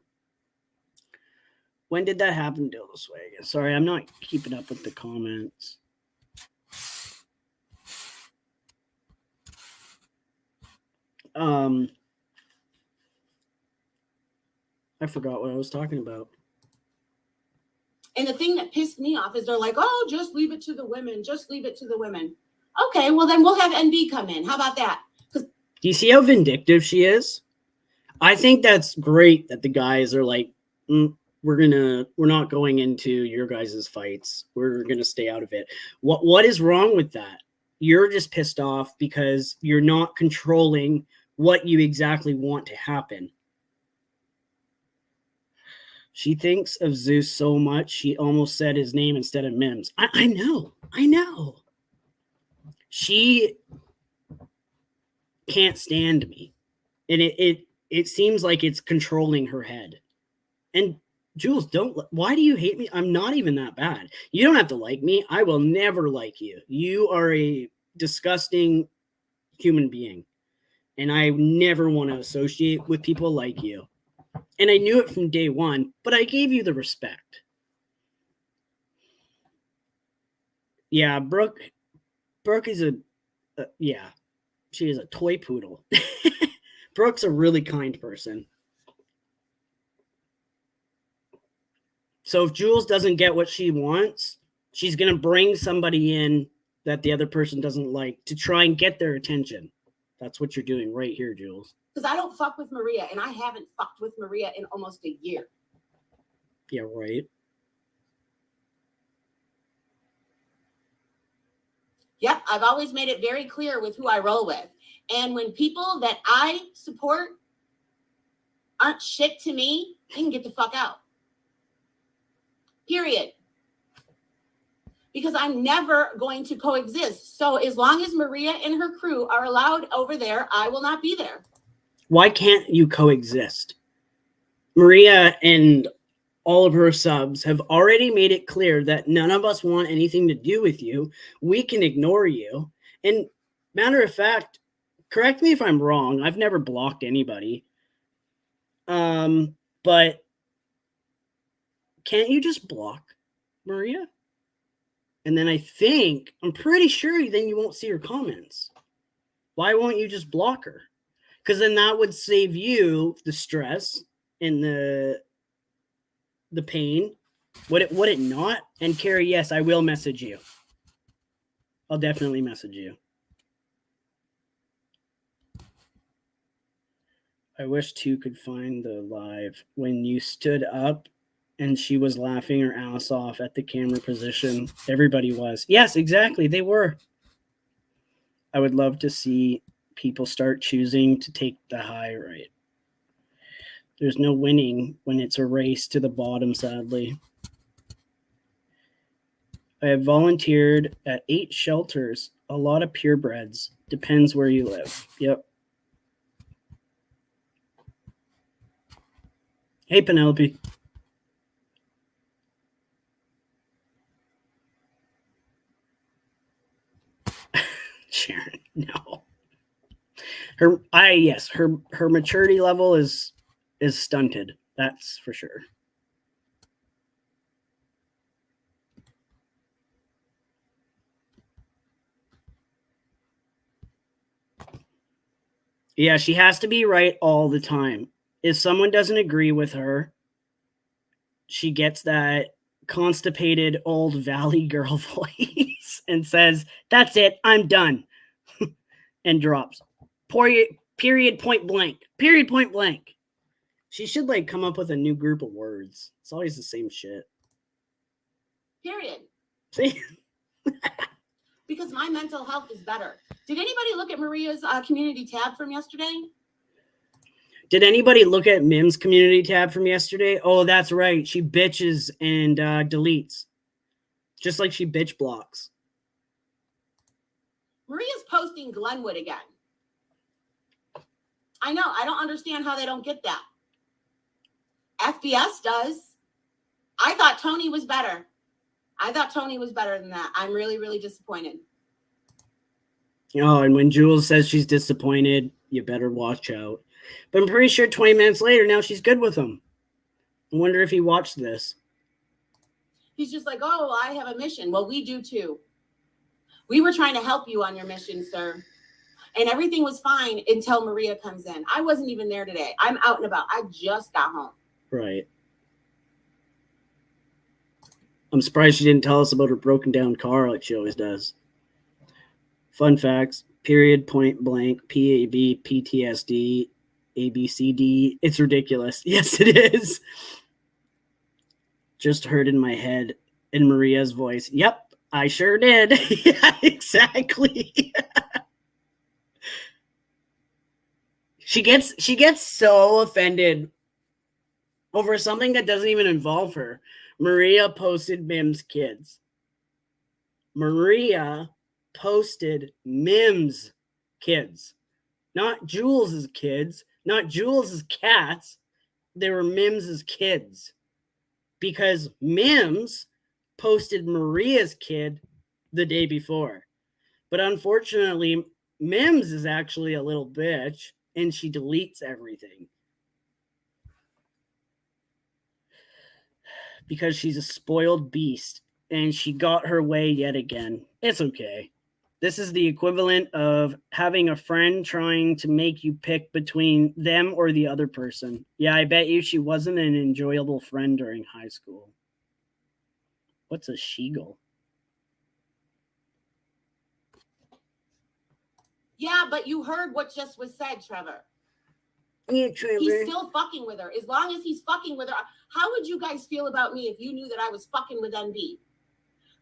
When did that happen, Dillswag? Sorry, I'm not keeping up with the comments. I forgot what I was talking about. And the thing that pissed me off is they're like, oh, just leave it to the women. Just leave it to the women. Okay, well, then we'll have NB come in. How about that? Do you see how vindictive she is? I think that's great that the guys are like, we're not going into your guys' fights. We're going to stay out of it. What is wrong with that? You're just pissed off because you're not controlling what you exactly want to happen. She thinks of Zeus so much, she almost said his name instead of Mims. I know. She can't stand me. And it seems like it's controlling her head. And Jules, why do you hate me? I'm not even that bad. You don't have to like me. I will never like you. You are a disgusting human being. And I never want to associate with people like you. And I knew it from day one, but I gave you the respect. Yeah, Brooke is she is a toy poodle. Brooke's a really kind person. So if Jules doesn't get what she wants, she's going to bring somebody in that the other person doesn't like to try and get their attention. That's what you're doing right here, Jules. Because I don't fuck with Maria, and I haven't fucked with Maria in almost a year. Yeah, right. Yep, I've always made it very clear with who I roll with. And when people that I support aren't shit to me, they can get the fuck out. Period. Because I'm never going to coexist. So as long as Maria and her crew are allowed over there, I will not be there. Why can't you coexist? Maria and all of her subs have already made it clear that none of us want anything to do with you. We can ignore you. And matter of fact, correct me if I'm wrong. I've never blocked anybody. But can't you just block Maria? And then I'm pretty sure then you won't see her comments. Why won't you just block her? Because then that would save you the stress and the pain. Would it not? And Carrie, yes, I will message you. I'll definitely message you. I wish two could find the live when you stood up and she was laughing her ass off at the camera position. Everybody was. Yes, exactly. They were. I would love to see people start choosing to take the high right. There's no winning when it's a race to the bottom, sadly. I have volunteered at 8 shelters, a lot of purebreds. Depends where you live. Yep. Hey, Penelope. Sharon, no. Her maturity level is stunted. That's for sure. Yeah, she has to be right all the time. If someone doesn't agree with her, she gets that constipated old valley girl voice and says, "That's it, I'm done," and drops. Period, point blank. Period, point blank. She should like come up with a new group of words. It's always the same shit. Period. See? Because my mental health is better. Did anybody look at Maria's community tab from yesterday? Did anybody look at Mim's community tab from yesterday? Oh, that's right. She bitches and deletes. Just like she bitch blocks. Maria's posting Glenwood again. I know. I don't understand how they don't get that. FBS does. I thought Tony was better. I thought Tony was better than that. I'm really, really disappointed. Oh, and when Jules says she's disappointed, you better watch out. But I'm pretty sure 20 minutes later, now she's good with him. I wonder if he watched this. He's just like, oh, I have a mission. Well, we do too. We were trying to help you on your mission, sir. And everything was fine until Maria comes in. I wasn't even there today. I'm out and about. I just got home. Right. I'm surprised she didn't tell us about her broken down car like she always does. Fun facts, period, point blank, PAB, PTSD, ABCD. It's ridiculous. Yes, it is. Just heard in my head in Maria's voice. Yep, I sure did. Yeah, exactly. She gets so offended over something that doesn't even involve her. Maria posted Mim's kids. Maria posted Mim's kids. Not Jules's kids. Not Jules's cats. They were Mim's kids. Because Mims posted Maria's kid the day before. But unfortunately, Mims is actually a little bitch. And she deletes everything. Because she's a spoiled beast. And she got her way yet again. It's okay. This is the equivalent of having a friend trying to make you pick between them or the other person. Yeah, I bet you she wasn't an enjoyable friend during high school. What's a sheagle? Yeah, but you heard what just was said, Trevor. Yeah, Trevor. He's still fucking with her. As long as he's fucking with her, how would you guys feel about me if you knew that I was fucking with NB?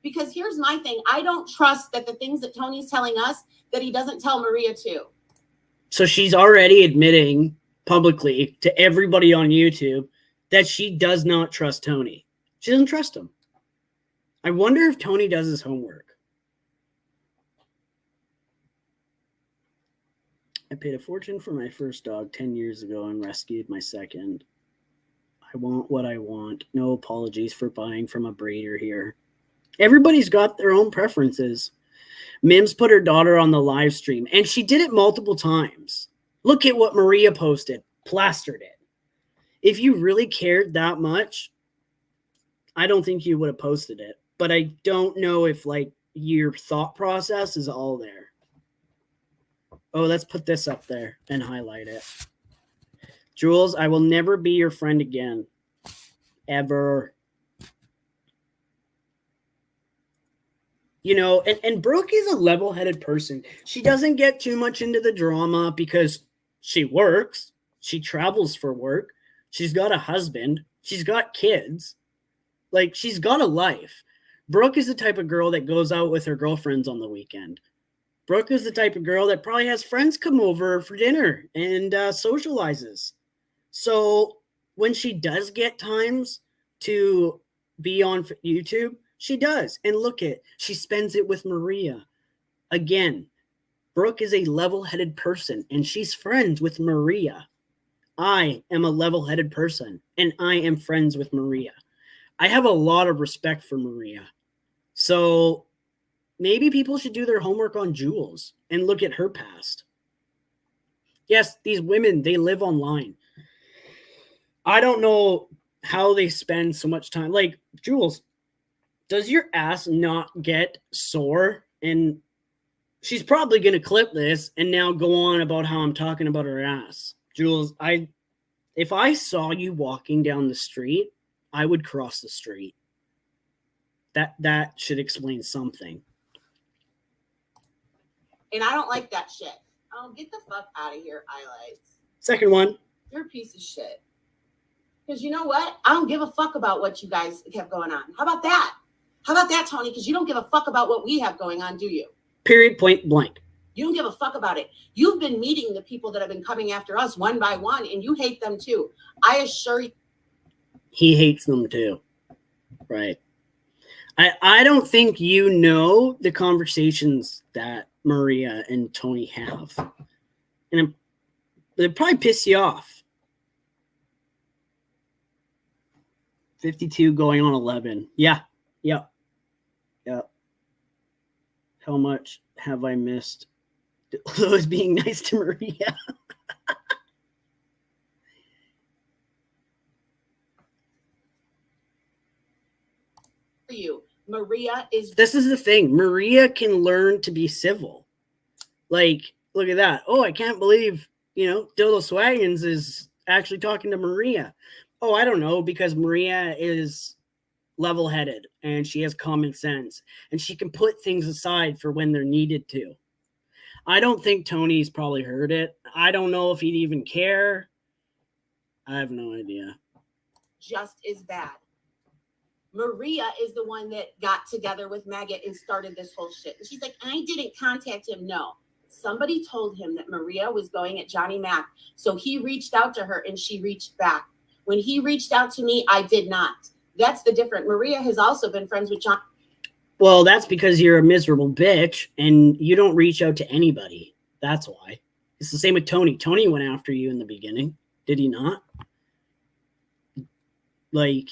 Because here's my thing. I don't trust that the things that Tony's telling us that he doesn't tell Maria too. So she's already admitting publicly to everybody on YouTube that she does not trust Tony. She doesn't trust him. I wonder if Tony does his homework. I paid a fortune for my first dog 10 years ago and rescued my second. I want what I want. No apologies for buying from a breeder here. Everybody's got their own preferences. Mims put her daughter on the live stream, and she did it multiple times. Look at what Maria posted. Plastered it. If you really cared that much, I don't think you would have posted it. But I don't know if, like, your thought process is all there. Oh, let's put this up there and highlight it. Jules, I will never be your friend again. Ever. You know, and Brooke is a level-headed person. She doesn't get too much into the drama because she works. She travels for work. She's got a husband. She's got kids. Like, she's got a life. Brooke is the type of girl that goes out with her girlfriends on the weekend. Brooke is the type of girl that probably has friends come over for dinner and socializes. So when she does get times to be on YouTube, she does. And look at, she spends it with Maria. Again, Brooke is a level-headed person, and she's friends with Maria. I am a level-headed person, and I am friends with Maria. I have a lot of respect for Maria. So maybe people should do their homework on Jules and look at her past. Yes, these women, they live online. I don't know how they spend so much time. Like, Jules, does your ass not get sore? And she's probably going to clip this and now go on about how I'm talking about her ass. Jules, if I saw you walking down the street, I would cross the street. That should explain something. And I don't like that shit. Oh, get the fuck out of here, highlights. Second one. You're a piece of shit. Because you know what? I don't give a fuck about what you guys have going on. How about that? How about that, Tony? Because you don't give a fuck about what we have going on, do you? Period, point blank. You don't give a fuck about it. You've been meeting the people that have been coming after us one by one, and you hate them too. I assure you. He hates them too. Right. I don't think you know the conversations that Maria and Tony have. And it probably piss you off. 52 going on 11. Yeah. Yep. Yep. How much have I missed? Those being nice to Maria. You. Maria is. This is the thing. Maria can learn to be civil. Like, look at that. Oh, I can't believe, Dildo Swaggins is actually talking to Maria. Oh, I don't know, because Maria is level-headed and she has common sense and she can put things aside for when they're needed to. I don't think Tony's probably heard it. I don't know if he'd even care. I have no idea. Just as bad. Maria is the one that got together with Maggot and started this whole shit. And she's like, I didn't contact him. No. Somebody told him that Maria was going at Johnny Mac. So he reached out to her and she reached back. When he reached out to me, I did not. That's the difference. Maria has also been friends with John. Well, that's because you're a miserable bitch and you don't reach out to anybody. That's why. It's the same with Tony. Tony went after you in the beginning. Did he not? Like,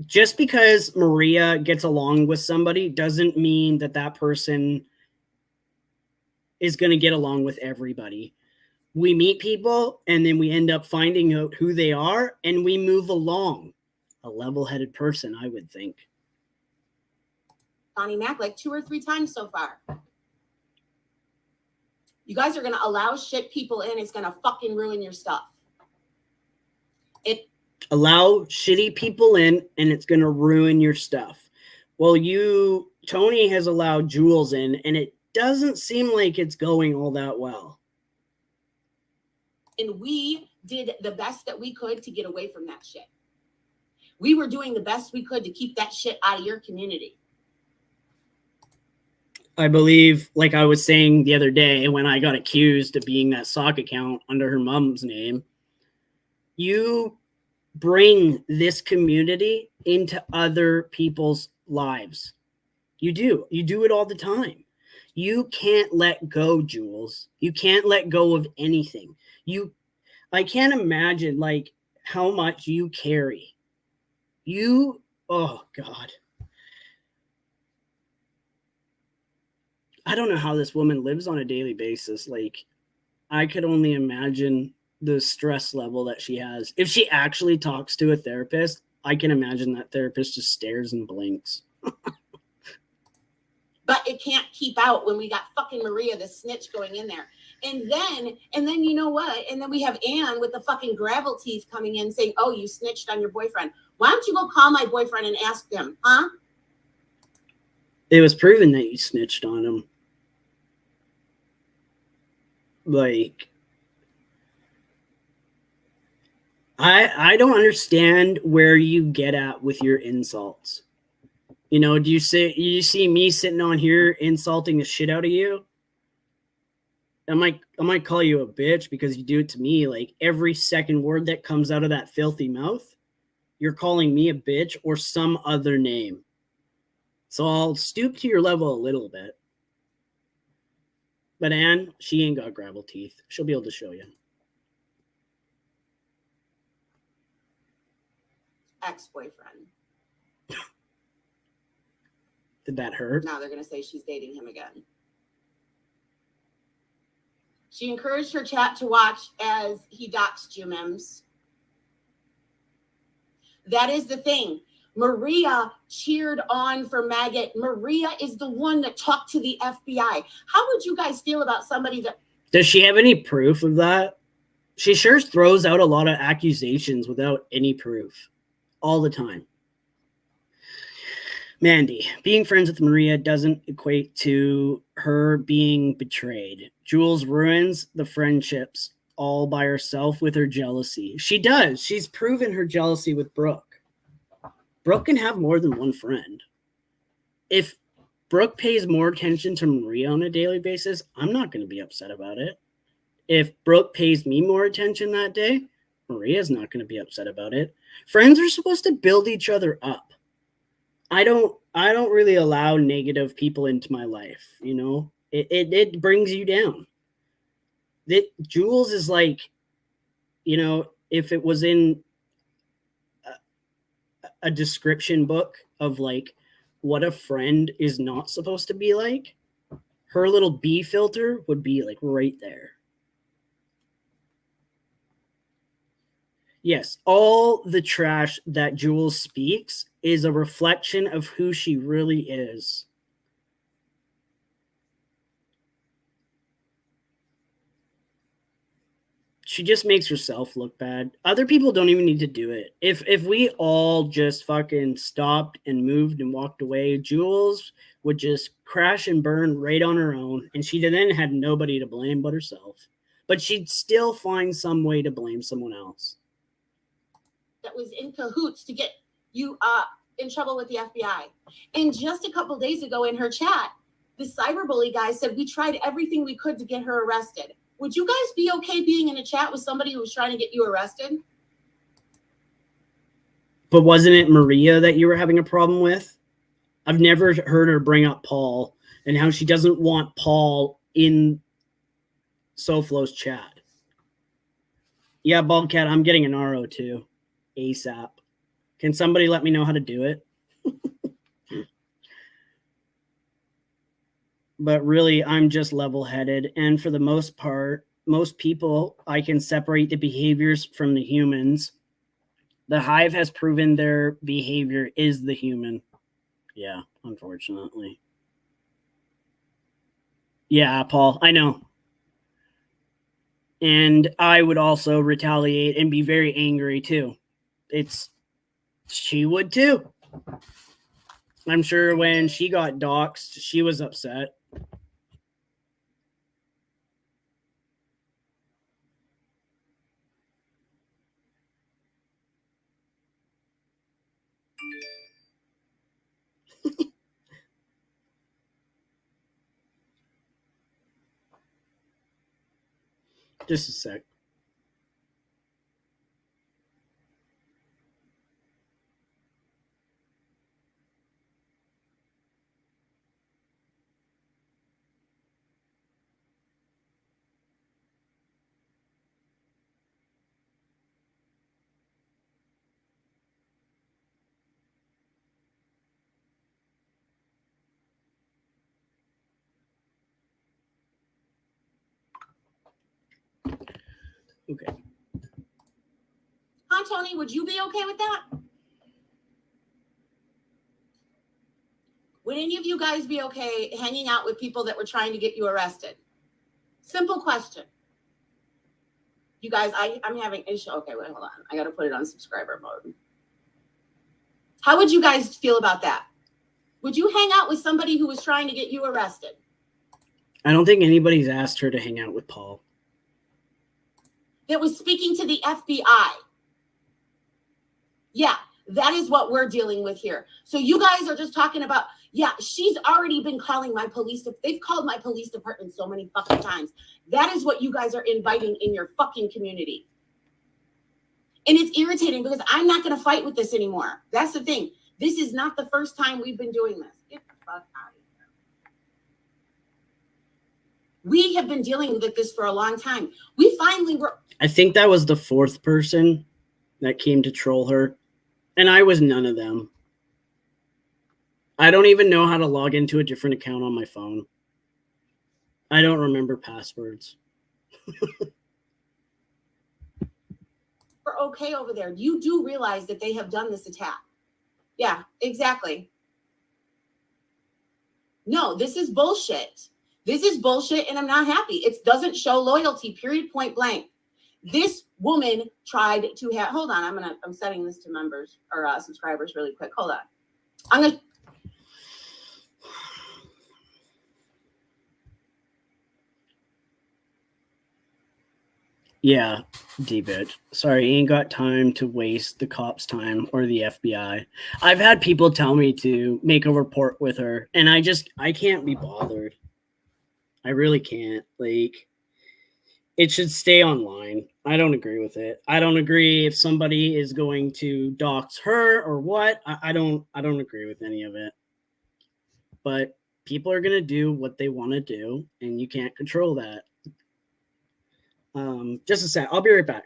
just because Maria gets along with somebody doesn't mean that that person is going to get along with everybody. We meet people and then we end up finding out who they are and we move along. A level-headed person, I would think. Johnny Mac like 2 or 3 times so far. You guys are going to allow shit people in. It's going to fucking ruin your stuff. Allow shitty people in and it's going to ruin your stuff. Well, Tony has allowed Jules in and it doesn't seem like it's going all that well. And we did the best that we could to get away from that shit. We were doing the best we could to keep that shit out of your community. I believe, like I was saying the other day when I got accused of being that sock account under her mom's name, you bring this community into other people's lives. You do. You do it all the time. You can't let go, Jules. You can't let go of anything. I can't imagine like how much you carry. Oh God. I don't know how this woman lives on a daily basis. Like, I could only imagine the stress level that she has. If she actually talks to a therapist, I can imagine that therapist just stares and blinks. But it can't keep out when we got fucking Maria, the snitch, going in there. And then you know what? And then we have Anne with the fucking gravel teeth coming in saying, oh, you snitched on your boyfriend. Why don't you go call my boyfriend and ask him, huh? It was proven that you snitched on him. Like, I don't understand where you get at with your insults. Do you see me sitting on here insulting the shit out of you? I might call you a bitch because you do it to me. Like, every second word that comes out of that filthy mouth, you're calling me a bitch or some other name. So I'll stoop to your level a little bit. But Anne, she ain't got gravel teeth. She'll be able to show you. Ex-boyfriend. Did that hurt? Now they're going to say she's dating him again. She encouraged her chat to watch as he doxed you, mims. That is the thing. Maria cheered on for Maggot. Maria is the one that talked to the FBI. How would you guys feel about somebody that... Does she have any proof of that? She sure throws out a lot of accusations without any proof. All the time. Mandy, being friends with Maria doesn't equate to her being betrayed. Jules ruins the friendships all by herself with her jealousy. She does. She's proven her jealousy with Brooke. Brooke can have more than one friend. If Brooke pays more attention to Maria on a daily basis, I'm not going to be upset about it. If Brooke pays me more attention that day, Maria's not going to be upset about it. Friends are supposed to build each other up. I don't really allow negative people into my life, you know? It brings you down. Jules is like, you know, if it was in a description book of like what a friend is not supposed to be like, her little B filter would be like right there. Yes, all the trash that Jules speaks is a reflection of who she really is. She just makes herself look bad. Other people don't even need to do it. If we all just fucking stopped and moved and walked away, Jules would just crash and burn right on her own, and she then had nobody to blame but herself. But she'd still find some way to blame someone else. That was in cahoots to get you in trouble with the FBI. And just a couple days ago in her chat, the cyberbully guy said, we tried everything we could to get her arrested. Would you guys be okay being in a chat with somebody who was trying to get you arrested? But wasn't it Maria that you were having a problem with? I've never heard her bring up Paul and how she doesn't want Paul in SoFlo's chat. Yeah, Baldcat, I'm getting an RO too. ASAP. Can somebody let me know how to do it? But really, I'm just level-headed. And for the most part, most people, I can separate the behaviors from the humans. The hive has proven their behavior is the human. Yeah, unfortunately. Yeah, Paul, I know. And I would also retaliate and be very angry too. She would too. I'm sure when she got doxxed, she was upset. Just a sec. Okay. Huh, Tony, would you be okay with that? Would any of you guys be okay hanging out with people that were trying to get you arrested? Simple question. You guys, I'm having issue. Okay, wait, hold on. I got to put it on subscriber mode. How would you guys feel about that? Would you hang out with somebody who was trying to get you arrested? I don't think anybody's asked her to hang out with Paul. That was speaking to the FBI. Yeah, that is what we're dealing with here. So you guys are just talking about, yeah, she's already been calling my police. They've called my police department so many fucking times. That is what you guys are inviting in your fucking community. And it's irritating because I'm not going to fight with this anymore. That's the thing. This is not the first time we've been doing this. Get the fuck out of here. We have been dealing with this for a long time. We finally were. I think that was the fourth person that came to troll her. And I was none of them. I don't even know how to log into a different account on my phone. I don't remember passwords. We're okay over there. You do realize that they have done this attack. Yeah, exactly. No, this is bullshit. This is bullshit, and I'm not happy. It doesn't show loyalty, period, point blank. This woman tried to have, hold on, I'm setting this to members or subscribers really quick. Hold on. Yeah, D-Bit. Sorry, ain't got time to waste the cops' time or the FBI. I've had people tell me to make a report with her, and I can't be bothered. I really can't. Like, it should stay online. I don't agree with it. I don't agree if somebody is going to dox her or what. I don't agree with any of it. But people are gonna do what they want to do, and you can't control that. Just a sec. I'll be right back.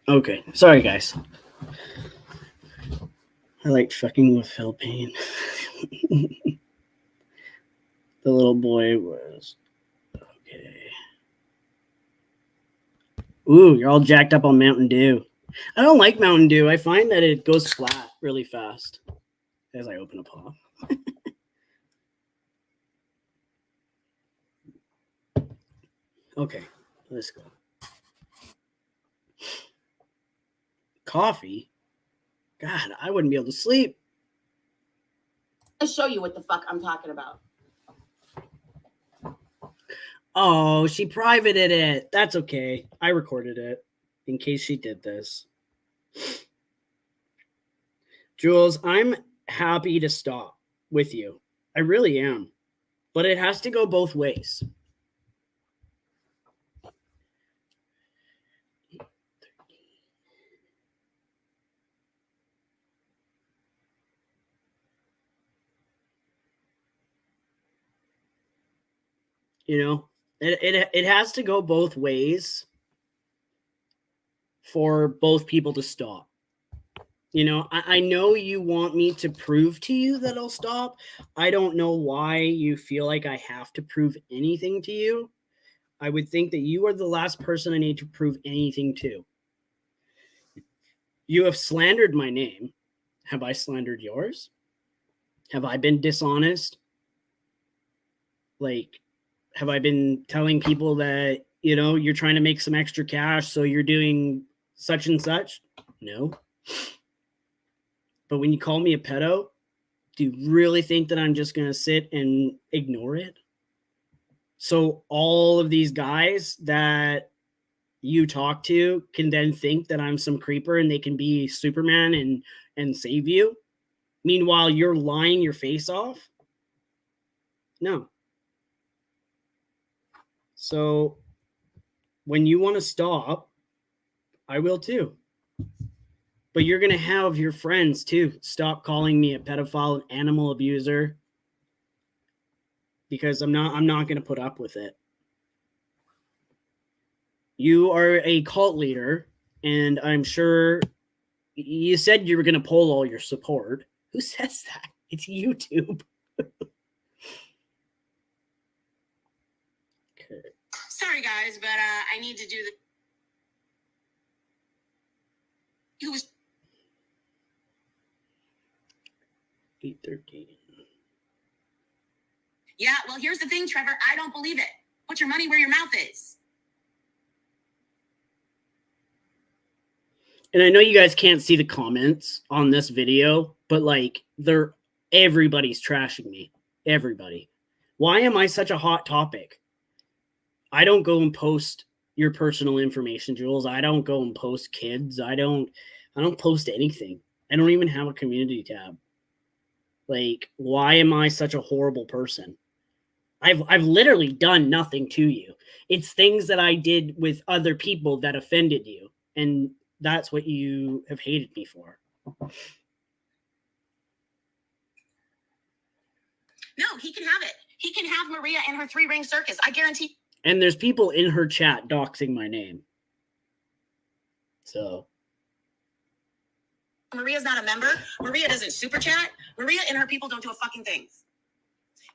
Okay, sorry guys. I like fucking with Phil Payne. The little boy was okay. Ooh, you're all jacked up on Mountain Dew. I don't like Mountain Dew. I find that it goes flat really fast as I open a paw. Okay, let's go. Coffee? God, I wouldn't be able to sleep. I'll show you what the fuck I'm talking about. Oh, she privated it. That's okay. I recorded it in case she did this. Jules, I'm happy to stop with you. I really am. But it has to go both ways. You know, It has to go both ways for both people to stop. You know, I know you want me to prove to you that I'll stop. I don't know why you feel like I have to prove anything to you. I would think that you are the last person I need to prove anything to. You have slandered my name. Have I slandered yours? Have I been dishonest? Like, have I been telling people that, you know, you're trying to make some extra cash, so you're doing such and such? No. But when you call me a pedo, do you really think that I'm just going to sit and ignore it? So all of these guys that you talk to can then think that I'm some creeper and they can be Superman and save you? Meanwhile, you're lying your face off? No. So when you want to stop, I will too. But you're going to have your friends too stop calling me a pedophile and animal abuser, because I'm not going to put up with it. You are a cult leader, and I'm sure you said you were going to poll all your support. Who says that? It's YouTube. Okay. Sorry, guys, but I need to do the. It was 8:13. Yeah, well, here's the thing, Trevor. I don't believe it. Put your money where your mouth is. And I know you guys can't see the comments on this video, but like everybody's trashing me. Everybody. Why am I such a hot topic? I don't go and post your personal information, Jules. I don't go and post kids. I don't post anything. I don't even have a community tab. Like, why am I such a horrible person? I've literally done nothing to you. It's things that I did with other people that offended you, and that's what you have hated me for. No, he can have it. He can have Maria and her 3-ring circus. I guarantee. And there's people in her chat doxing my name. So Maria's not a member. Maria doesn't super chat. Maria and her people don't do a fucking thing.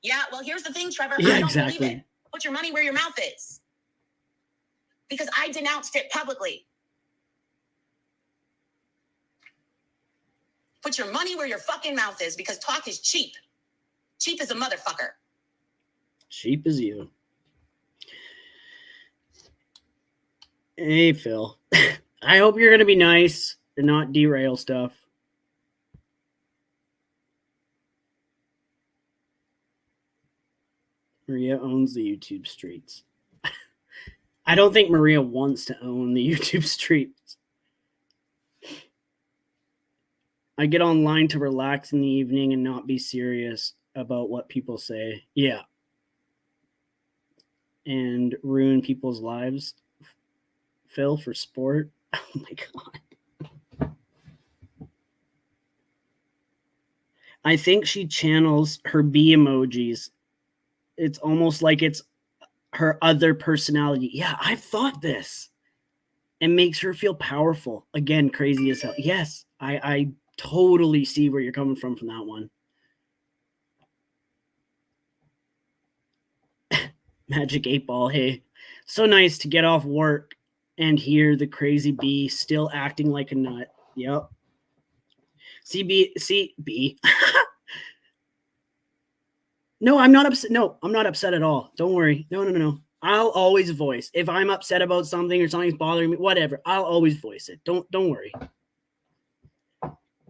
Yeah, well, here's the thing, Trevor. yeah, I don't exactly. believe it. Put your money where your mouth is. Because I denounced it publicly. Put your money where your fucking mouth is, because talk is cheap. Cheap as a motherfucker. Cheap as you. Hey, Phil. I hope you're going to be nice and not derail stuff. Maria owns the YouTube streets. I don't think Maria wants to own the YouTube streets. I get online to relax in the evening and not be serious about what people say. Yeah. And ruin people's lives. Phil, for sport. Oh my God. I think she channels her bee emojis. It's almost like it's her other personality. Yeah, I've thought this. It makes her feel powerful. Again, crazy as hell. Yes, I totally see where you're coming from that one. Magic 8-Ball, hey. So nice to get off work and hear the crazy bee still acting like a nut. Yep. CB. No, I'm not upset. No, I'm not upset at all. Don't worry. No. I'll always voice. If I'm upset about something or something's bothering me, whatever, I'll always voice it. Don't worry.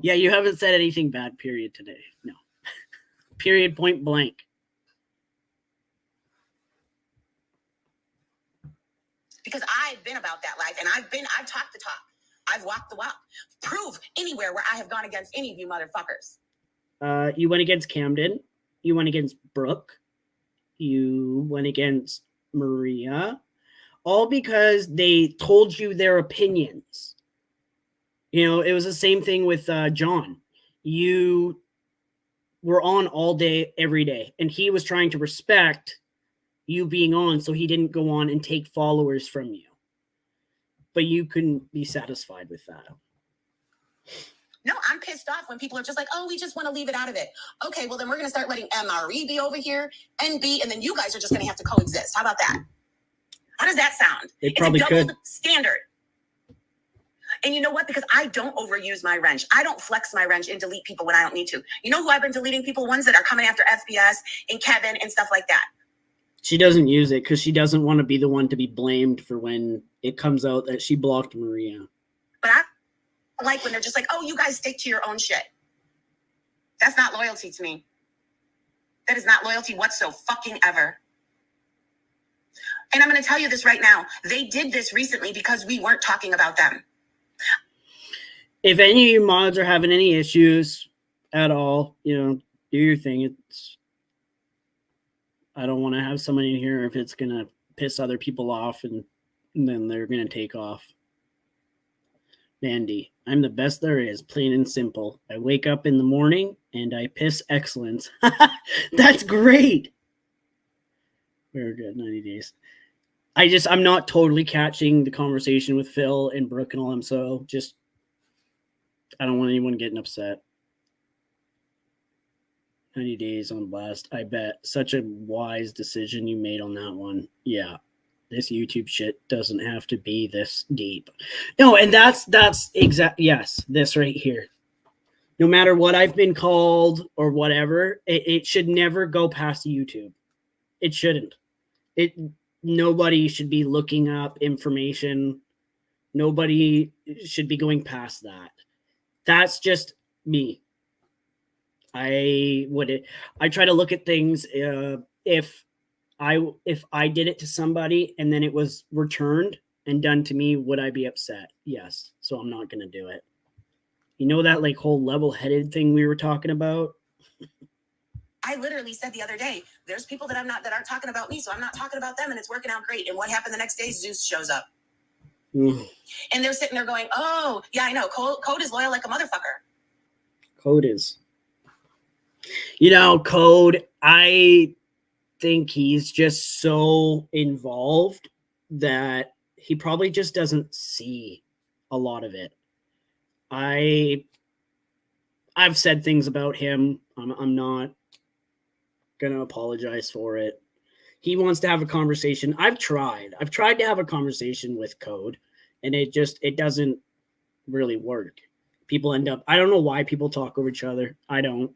Yeah, you haven't said anything bad, period, today. No. Period, point blank. Because I've been about that life, and I've talked the talk. I've walked the walk. Prove anywhere where I have gone against any of you motherfuckers. You went against Camden. You went against Brooke. You went against Maria. All because they told you their opinions. You know, it was the same thing with John. You were on all day, every day, and he was trying to respect you being on so he didn't go on and take followers from you. But you couldn't be satisfied with that. No, I'm pissed off when people are just like, oh, we just want to leave it out of it. Okay, well, then we're going to start letting MRE be over here, NB, and then you guys are just going to have to coexist. How about that? How does that sound? It's a double standard. And you know what? Because I don't overuse my wrench. I don't flex my wrench and delete people when I don't need to. You know who I've been deleting people? Ones that are coming after FPS and Kevin and stuff like that. She doesn't use it because she doesn't want to be the one to be blamed for when it comes out that she blocked Maria. But I like when they're just like, oh, you guys stick to your own shit. That's not loyalty to me. That is not loyalty whatsoever. And I'm going to tell you this right now. They did this recently because we weren't talking about them. If any of you mods are having any issues at all, do your thing. I don't want to have somebody in here if it's going to piss other people off and then they're going to take off. Mandy, I'm the best there is, plain and simple. I wake up in the morning and I piss excellence. That's great. Very good, 90 days. I'm not totally catching the conversation with Phil and Brooke and all them, so just I don't want anyone getting upset. 90 days on blast. I bet. Such a wise decision you made on that one. Yeah. This YouTube shit doesn't have to be this deep. No, and that's exact. Yes, this right here. No matter what I've been called or whatever, it should never go past YouTube. It shouldn't. Nobody should be looking up information. Nobody should be going past that. That's just me. I try to look at things. If I did it to somebody and then it was returned and done to me, would I be upset? Yes. So I'm not going to do it. You know that like whole level-headed thing we were talking about? I literally said the other day, there's people that aren't talking about me, so I'm not talking about them, and it's working out great. And what happened the next day? Zeus shows up. And they're sitting there going, oh, yeah, I know. Code is loyal like a motherfucker. Code is. Code, I think he's just so involved that he probably just doesn't see a lot of it. I've said things about him. I'm not gonna apologize for it. He wants to have a conversation. I've tried to have a conversation with Code, and it doesn't really work. People end up, I don't know why people talk over each other. I don't.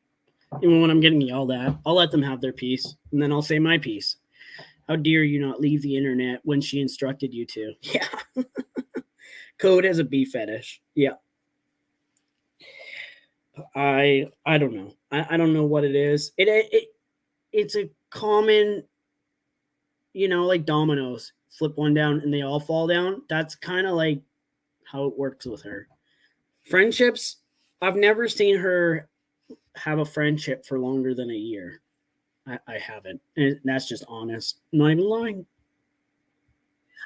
Even when I'm getting yelled at, I'll let them have their piece, and then I'll say my piece. How dare you not leave the internet when she instructed you to? Yeah. Code has a bee fetish. Yeah. I don't know. I don't know what it is. It's a common, like dominoes. Flip one down and they all fall down. That's kind of like how it works with her. Friendships, I've never seen her have a friendship for longer than a year. I haven't. And that's just honest. I'm not even lying.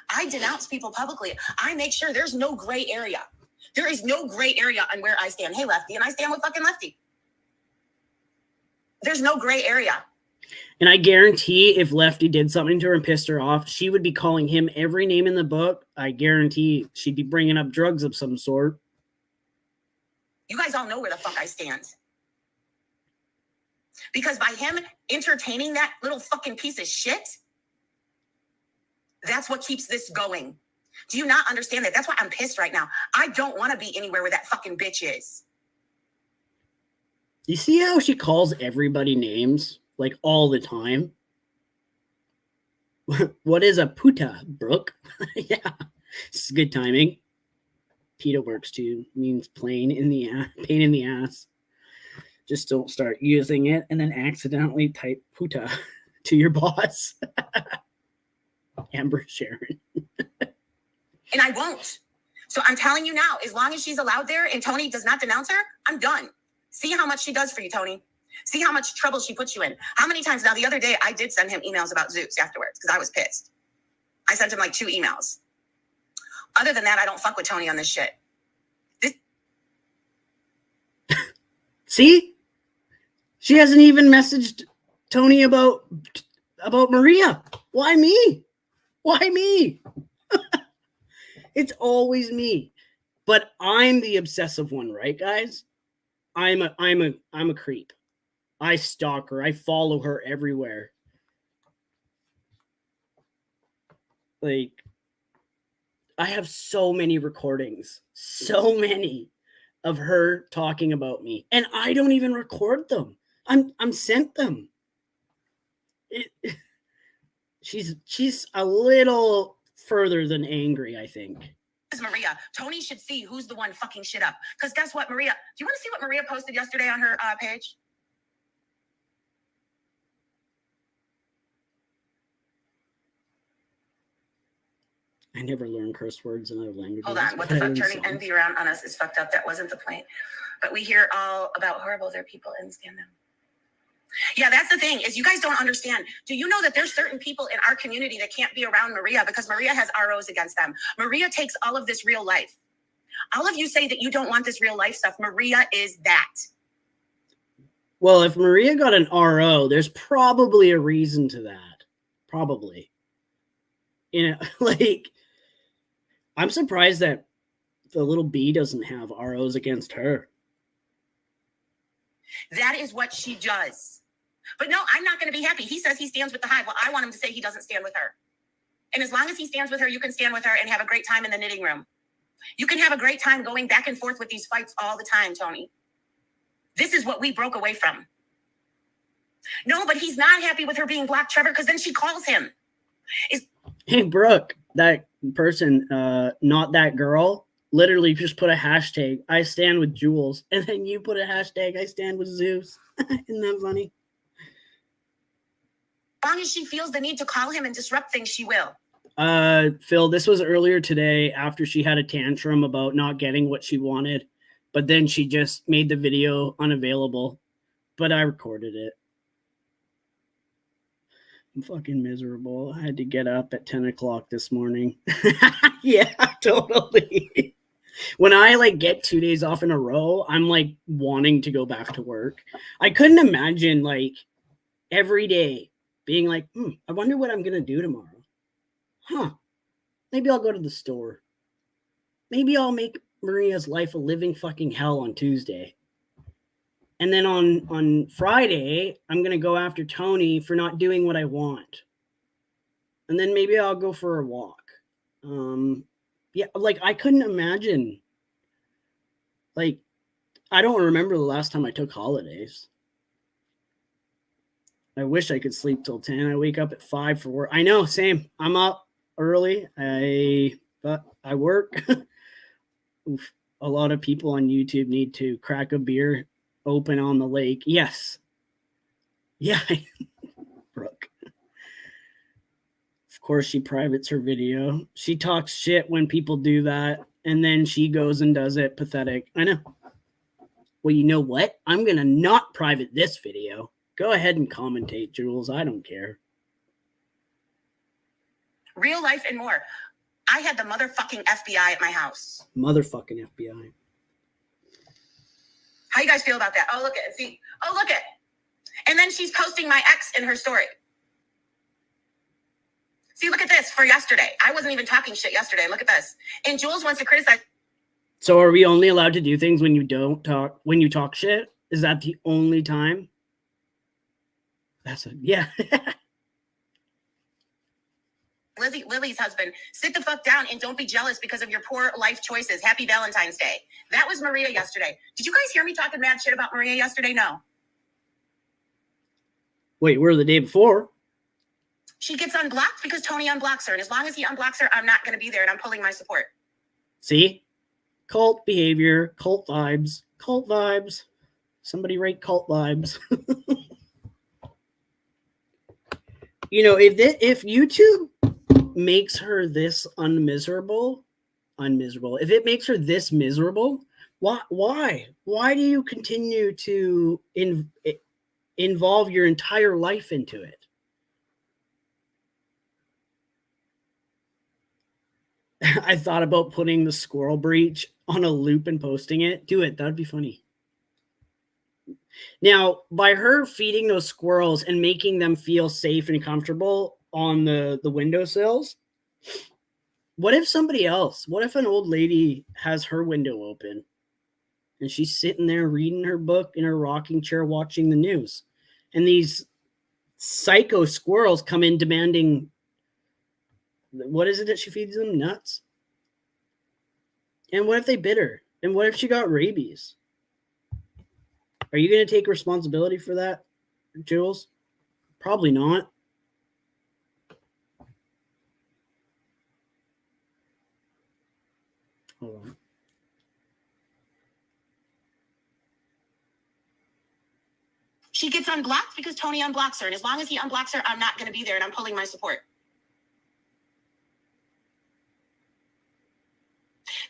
I denounce people publicly. I make sure there's no gray area. There is no gray area on where I stand. Hey, Lefty, and I stand with fucking Lefty. There's no gray area. And I guarantee if Lefty did something to her and pissed her off, she would be calling him every name in the book. I guarantee she'd be bringing up drugs of some sort. You guys all know where the fuck I stand. Because by him entertaining that little fucking piece of shit, that's what keeps this going. Do you not understand that? That's why I'm pissed right now. I don't want to be anywhere where that fucking bitch is. You see how she calls everybody names? Like all the time? What is a puta, Brooke? Yeah, this is good timing. Pedo works too. Means pain in the ass. Just don't start using it and then accidentally type puta to your boss. Amber Sharon. And I won't. So I'm telling you now, as long as she's allowed there and Tony does not denounce her, I'm done. See how much she does for you, Tony. See how much trouble she puts you in. How many times now? The other day, I did send him emails about Zeus afterwards because I was pissed. I sent him like 2 emails. Other than that, I don't fuck with Tony on this shit. See? She hasn't even messaged Tony about Maria. Why me? Why me? It's always me. But I'm the obsessive one, right, guys? I'm a creep. I stalk her. I follow her everywhere. Like, I have so many recordings, so many of her talking about me, and I don't even record them. I'm sent them. She's a little further than angry, I think. Maria, Tony should see who's the one fucking shit up. Because guess what, Maria? Do you want to see what Maria posted yesterday on her page? I never learned curse words in other languages. Hold on. What the fuck? Turning envy around on us is fucked up. That wasn't the point. But we hear all about horrible their people and scan them. Yeah, that's the thing, is you guys don't understand. Do you know that there's certain people in our community that can't be around Maria because Maria has ROs against them? Maria takes all of this real life. All of you say that you don't want this real life stuff. Maria is that. Well, if Maria got an RO, there's probably a reason to that. Probably. You know, like, I'm surprised that the little B doesn't have ROs against her. That is what she does. But no, I'm not going to be happy. He says he stands with the hive. Well, I want him to say he doesn't stand with her. And as long as he stands with her, you can stand with her and have a great time in the knitting room. You can have a great time going back and forth with these fights all the time, Tony. This is what we broke away from. No, but he's not happy with her being blocked, Trevor, because then she calls him. Hey, Brooke, that person, not that girl, literally just put a hashtag, I stand with Jules. And then you put a hashtag, I stand with Zeus. Isn't that funny? As long as she feels the need to call him and disrupt things, she will. Phil, this was earlier today after she had a tantrum about not getting what she wanted. But then she just made the video unavailable. But I recorded it. I'm fucking miserable. I had to get up at 10 o'clock this morning. Yeah, totally. When I like get 2 days off in a row, I'm like wanting to go back to work. I couldn't imagine like every day being like, I wonder what I'm going to do tomorrow. Huh. Maybe I'll go to the store. Maybe I'll make Maria's life a living fucking hell on Tuesday. And then on Friday, I'm going to go after Tony for not doing what I want. And then maybe I'll go for a walk. Yeah, like I couldn't imagine. Like, I don't remember the last time I took holidays. I wish I could sleep till 10. I wake up at 5 for work. I know, same. I'm up early. But I work. Oof, a lot of people on YouTube need to crack a beer open on the lake. Yes. Yeah. Brooke. Of course, she privates her video. She talks shit when people do that, and then she goes and does it. Pathetic. I know. Well, you know what? I'm going to not private this video. Go ahead and commentate, Jules. I don't care. Real life and more. I had the motherfucking FBI at my house. Motherfucking FBI. How you guys feel about that? Oh, look at it. See? Oh, look at it. And then she's posting my ex in her story. See, look at this for yesterday. I wasn't even talking shit yesterday. Look at this. And Jules wants to criticize. So are we only allowed to do things when you don't talk, when you talk shit? Is that the only time? Yeah. Lily's husband, sit the fuck down and don't be jealous because of your poor life choices. Happy Valentine's Day. That was Maria yesterday. Did you guys hear me talking mad shit about Maria yesterday? No. Wait, we're the day before. She gets unblocked because Tony unblocks her. And as long as he unblocks her, I'm not going to be there and I'm pulling my support. See? Cult behavior, cult vibes, cult vibes. Somebody rate cult vibes. You know, if YouTube makes her this unmiserable, if it makes her this miserable, why do you continue to involve your entire life into it? I thought about putting the squirrel breach on a loop and posting it. Do it. That'd be funny. Now, by her feeding those squirrels and making them feel safe and comfortable, on the windowsills. What if somebody else? What if an old lady has her window open and she's sitting there reading her book in her rocking chair watching the news, and these psycho squirrels come in demanding, what is it that she feeds them? Nuts? And what if they bit her? And what if she got rabies? Are you going to take responsibility for that, Jules? Probably not. Hold on. She gets unblocked because Tony unblocks her. And as long as he unblocks her, I'm not going to be there, and I'm pulling my support.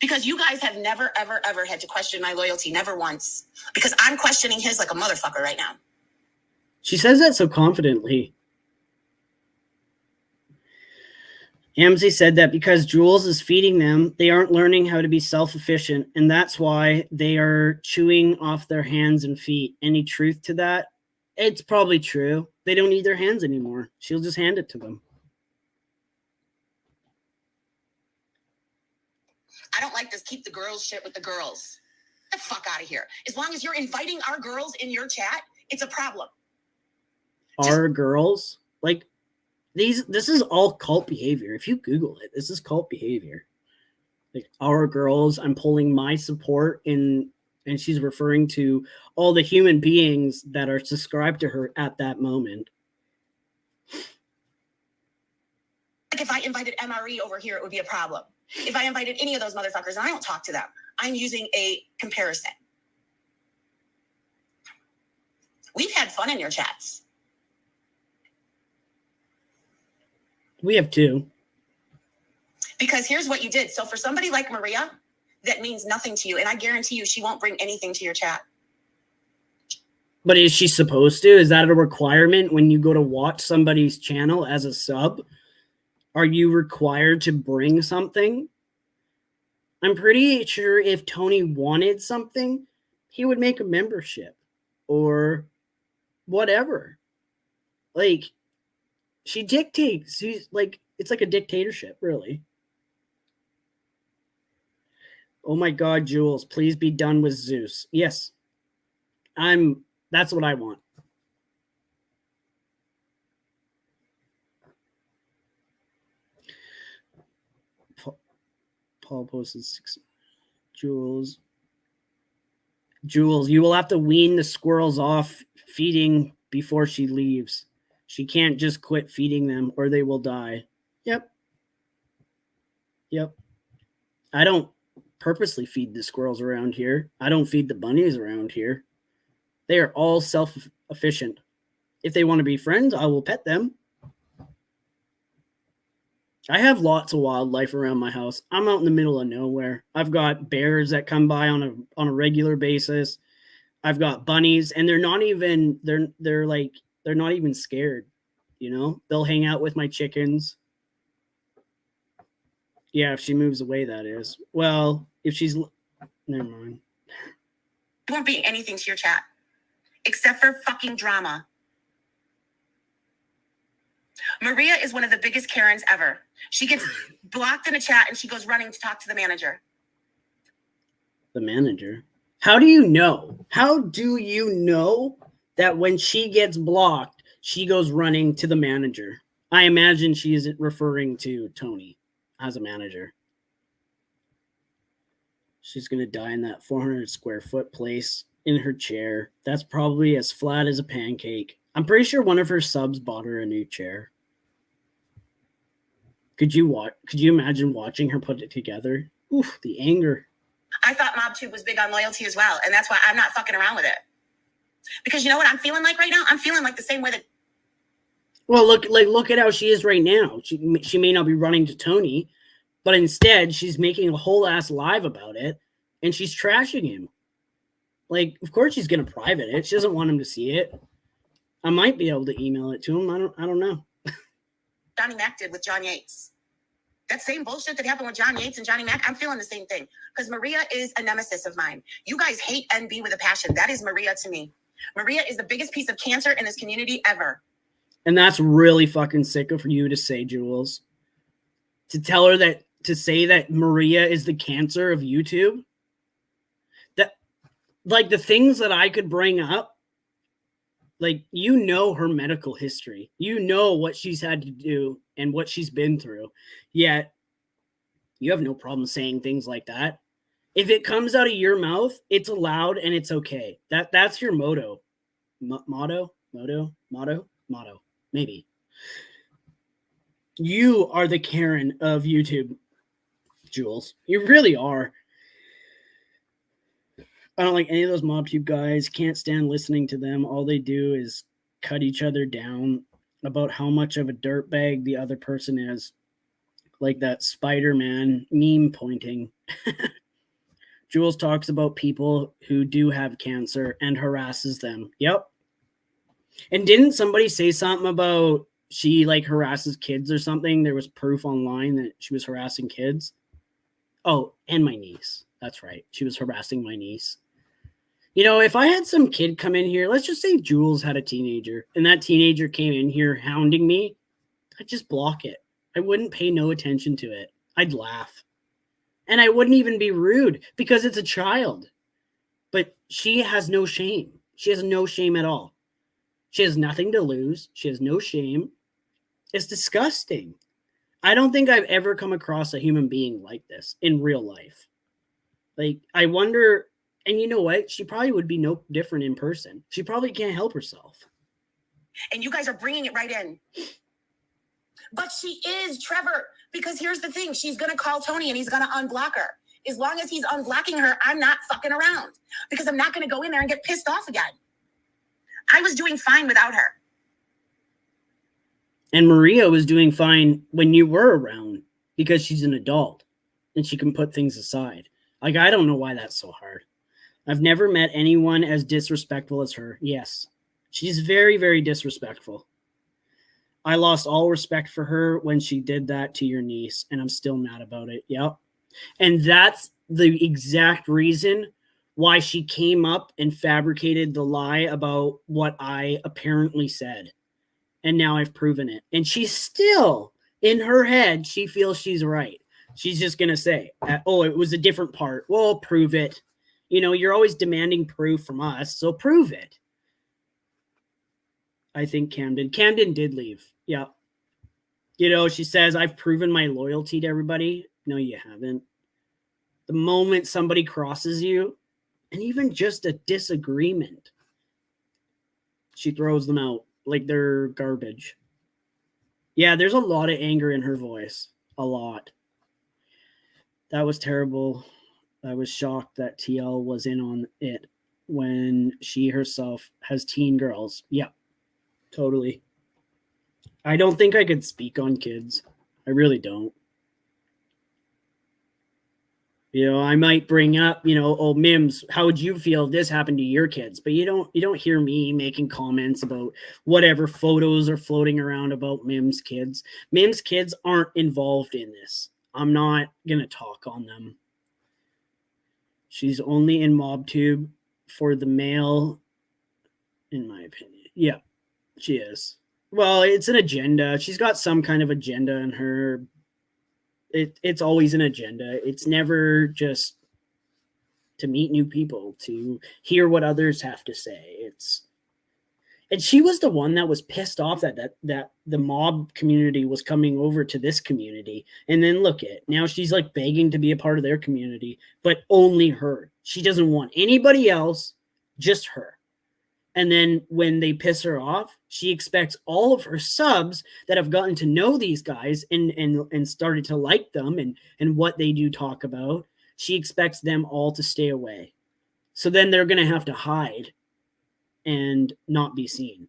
Because you guys have never, ever, ever had to question my loyalty. Never once. Because I'm questioning his like a motherfucker right now. She says that so confidently. Amzi said that because Jules is feeding them, they aren't learning how to be self-efficient, and that's why they are chewing off their hands and feet. Any truth to that? It's probably true. They don't need their hands anymore. She'll just hand it to them. I don't like this keep the girls shit with the girls. Get the fuck out of here. As long as you're inviting our girls in your chat, it's a problem. Our girls? Like, this is all cult behavior. If you Google it, this is cult behavior. Like, our girls, I'm pulling my support in, and she's referring to all the human beings that are subscribed to her at that moment. Like if I invited MRE over here, it would be a problem. If I invited any of those motherfuckers, and I don't talk to them, I'm using a comparison. We've had fun in your chats. We have two. Because here's what you did. So for somebody like Maria, that means nothing to you. And I guarantee you she won't bring anything to your chat. But is she supposed to? Is that a requirement when you go to watch somebody's channel as a sub? Are you required to bring something? I'm pretty sure if Tony wanted something, he would make a membership or whatever. Like, she dictates. She's like, it's like a dictatorship, really. Oh my God, Jules, please be done with Zeus. Yes. That's what I want. Paul posted 6. Jules, you will have to wean the squirrels off feeding before she leaves. She can't just quit feeding them or they will die. Yep. I don't purposely feed the squirrels around here. I don't feed the bunnies around here. They are all self-efficient. If they want to be friends, I will pet them. I have lots of wildlife around my house. I'm out in the middle of nowhere. I've got bears that come by on a regular basis. I've got bunnies, and they're not even scared. You know, they'll hang out with my chickens. Yeah, if she moves away, that is. Well, if she's never mind. You won't bring anything to your chat except for fucking drama. Maria is one of the biggest Karens ever. She gets blocked in a chat and she goes running to talk to the manager. The manager? How do you know? How do you know that when she gets blocked, she goes running to the manager? I imagine she is referring to Tony as a manager. She's going to die in that 400 square foot place in her chair. That's probably as flat as a pancake. I'm pretty sure one of her subs bought her a new chair. Could you imagine watching her put it together? Oof, the anger. I thought MobTube was big on loyalty as well, and that's why I'm not fucking around with it. Because you know what I'm feeling like right now? I'm feeling like the same way that... Well, look at how she is right now. She may not be running to Tony, but instead she's making a whole ass live about it, and she's trashing him. Like, of course she's gonna private it. She doesn't want him to see it. I might be able to email it to him. I don't know. Johnny Mac did with John Yates. That same bullshit that happened with John Yates and Johnny Mac, I'm feeling the same thing. Because Maria is a nemesis of mine. You guys hate NB with a passion. That is Maria to me. Maria is the biggest piece of cancer in this community ever. And that's really fucking sick of you to say, Jules. To tell her that, to say that Maria is the cancer of YouTube. That, like, the things that I could bring up, like, you know her medical history. You know what she's had to do and what she's been through. Yet, you have no problem saying things like that. If it comes out of your mouth, it's allowed and it's okay. That's your motto. Motto? Maybe. You are the Karen of YouTube, Jules. You really are. I don't like any of those MobTube guys. Can't stand listening to them. All they do is cut each other down about how much of a dirtbag the other person is. Like that Spider-Man meme pointing. Jules talks about people who do have cancer and harasses them. Yep. And didn't somebody say something about she like harasses kids or something? There was proof online that she was harassing kids. Oh, and my niece. That's right. She was harassing my niece. You know, if I had some kid come in here, let's just say Jules had a teenager, and that teenager came in here hounding me, I'd just block it. I wouldn't pay no attention to it. I'd laugh. And I wouldn't even be rude because it's a child. But she has no shame. She has no shame at all. She has nothing to lose. She has no shame. It's disgusting. I don't think I've ever come across a human being like this in real life. Like, I wonder, and you know what? She probably would be no different in person. She probably can't help herself. And you guys are bringing it right in. But she is, Trevor, because here's the thing. She's going to call Tony and he's going to unblock her. As long as he's unblocking her, I'm not fucking around because I'm not going to go in there and get pissed off again. I was doing fine without her. And Maria was doing fine when you were around because she's an adult and she can put things aside. Like, I don't know why that's so hard. I've never met anyone as disrespectful as her. Yes, she's very, very disrespectful. I lost all respect for her when she did that to your niece, and I'm still mad about it. Yep. And that's the exact reason why she came up and fabricated the lie about what I apparently said. And now I've proven it. And she's still, in her head, she feels she's right. She's just going to say, oh, it was a different part. Well, prove it. You know, you're always demanding proof from us, so prove it. I think Camden did leave. Yeah. You know, she says, I've proven my loyalty to everybody. No, you haven't. The moment somebody crosses you, and even just a disagreement, she throws them out like they're garbage. Yeah, there's a lot of anger in her voice. A lot. That was terrible. I was shocked that TL was in on it when she herself has teen girls. Yeah, totally. I don't think I could speak on kids. I really don't. You know, I might bring up, you know, oh, Mims, how would you feel if this happened to your kids? But you don't hear me making comments about whatever photos are floating around about Mims kids. Mims kids aren't involved in this. I'm not going to talk on them. She's only in MobTube for the male, in my opinion. Yeah, she is. Well, it's an agenda. She's got some kind of agenda in her. It's always an agenda. It's never just to meet new people, to hear what others have to say. And she was the one that was pissed off that the mob community was coming over to this community. And then look at now she's like begging to be a part of their community, but only her. She doesn't want anybody else, just her. And then when they piss her off, she expects all of her subs that have gotten to know these guys and started to like them and what they do talk about. She expects them all to stay away. So then they're going to have to hide and not be seen.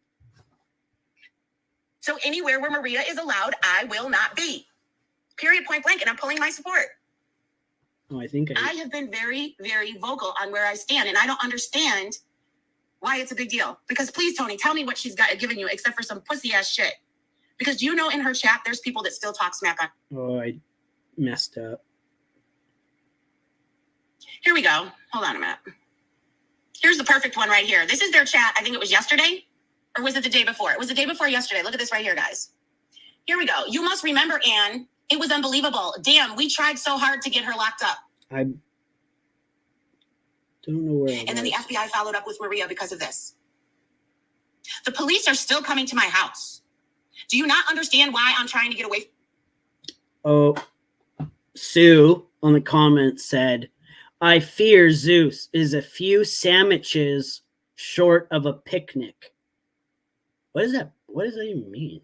So anywhere where Maria is allowed, I will not be. Period, point blank. And I'm pulling my support. Oh, I have been very, very vocal on where I stand. And I don't understand why it's a big deal. Because please, Tony, tell me what she's given you except for some pussy ass shit. Because do you know in her chat, there's people that still talk smack on. Oh, I messed up. Here we go. Hold on a minute. Here's the perfect one right here. This is their chat. I think it was yesterday Or was it the day before? It was the day before yesterday. Look at this right here, guys. Here we go. You must remember, Anne. It was unbelievable. Damn, we tried so hard to get her locked up. I don't know where. And then the FBI followed up with Maria because of this. The police are still coming to my house. Do you not understand why I'm trying to get away? Oh, Sue on the comments said, I fear Zeus is a few sandwiches short of a picnic. What is that? What does that even mean?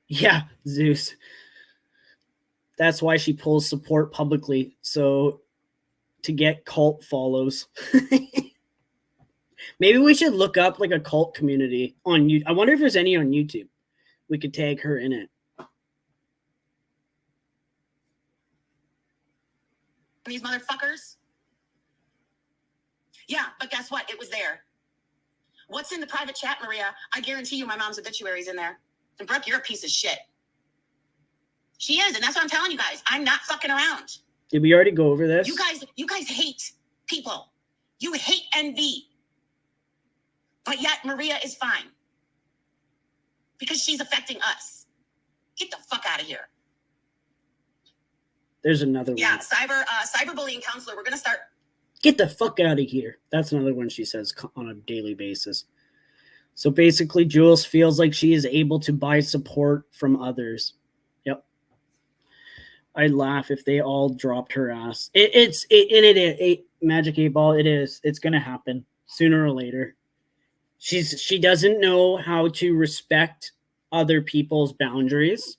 Yeah, Zeus. That's why she pulls support publicly. So to get cult follows. Maybe we should look up like a cult community on YouTube. I wonder if there's any on YouTube. We could tag her in it. These motherfuckers. Yeah, but guess what? It was there. What's in the private chat, Maria? I guarantee you my mom's obituary's in there. And Brooke, you're a piece of shit. She is, and that's what I'm telling you guys. I'm not fucking around. Did we already go over this? You guys hate people. You hate envy. But yet Maria is fine. Because she's affecting us. Get the fuck out of here. There's another one. Yeah, cyberbullying counselor. We're going to start. Get the fuck out of here. That's another one she says on a daily basis. So basically, Jules feels like she is able to buy support from others. Yep. I'd laugh if they all dropped her ass. It's Magic 8 Ball. It is. It's going to happen sooner or later. She doesn't know how to respect other people's boundaries.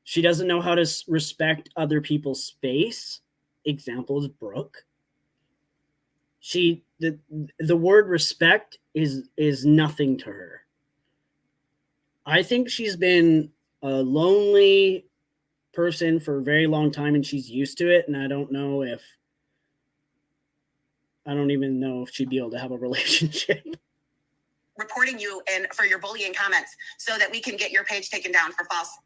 She doesn't know how to respect other people's space. Example is Brooke. The word respect is nothing to her. I think she's been a lonely person for a very long time and she's used to it. And I don't even know if she'd be able to have a relationship. Reporting you and for your bullying comments so that we can get your page taken down for false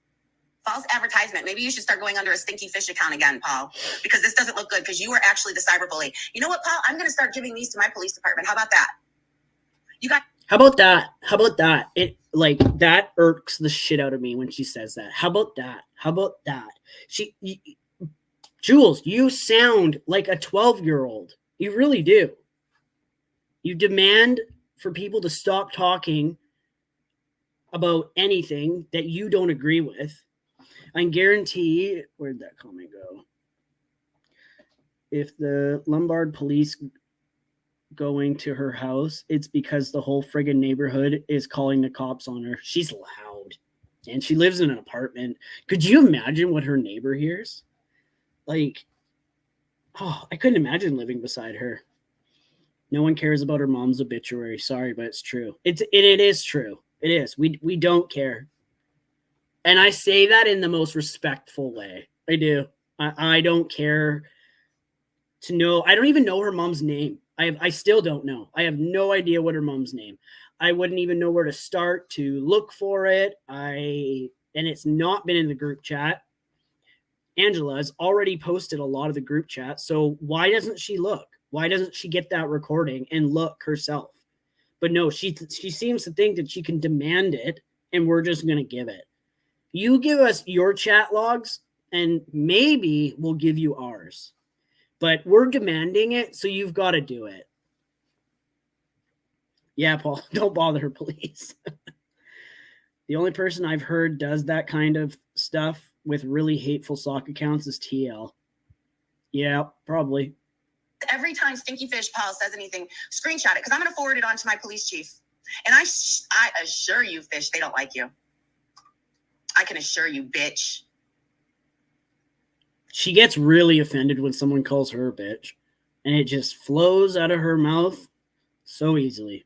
advertisement. Maybe you should start going under a stinky fish account again, Paul, because this doesn't look good because you are actually the cyberbully. You know what, Paul? I'm going to start giving these to my police department. How about that? How about that? It like that irks the shit out of me when she says that. How about that? Jules, you sound like a 12-year-old. You really do. You demand for people to stop talking about anything that you don't agree with. I guarantee, where'd that comment go? If the Lombard police going to her house, it's because the whole friggin' neighborhood is calling the cops on her. She's loud. And she lives in an apartment. Could you imagine what her neighbor hears? Like, I couldn't imagine living beside her. No one cares about her mom's obituary. Sorry, but it's true. It is true. It is. We don't care. And I say that in the most respectful way. I do. I don't care to know. I don't even know her mom's name. I still don't know. I have no idea what her mom's name. I wouldn't even know where to start to look for it. And it's not been in the group chat. Angela has already posted a lot of the group chat. So why doesn't she look? Why doesn't she get that recording and look herself? But no, she seems to think that she can demand it and we're just going to give it. You give us your chat logs and maybe we'll give you ours. But we're demanding it, so you've got to do it. Yeah, Paul, don't bother her, please. The only person I've heard does that kind of stuff with really hateful sock accounts is TL. Yeah, probably. Every time Stinky Fish Paul says anything, screenshot it, because I'm going to forward it on to my police chief. And I assure you, Fish, they don't like you. I can assure you, bitch. She gets really offended when someone calls her a bitch. And it just flows out of her mouth so easily.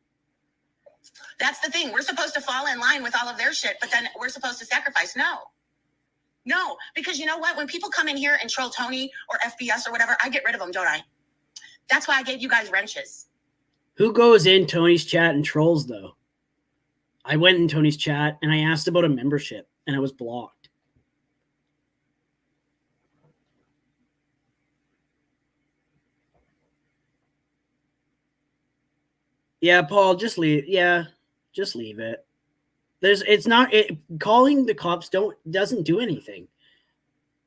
That's the thing. We're supposed to fall in line with all of their shit, but then we're supposed to sacrifice. No, because you know what? When people come in here and troll Tony or FBS or whatever, I get rid of them, don't I? That's why I gave you guys wrenches. Who goes in Tony's chat and trolls, though? I went in Tony's chat and I asked about a membership and I was blocked. Yeah, Paul, just leave. Yeah, just leave it. It's not calling the cops doesn't do anything.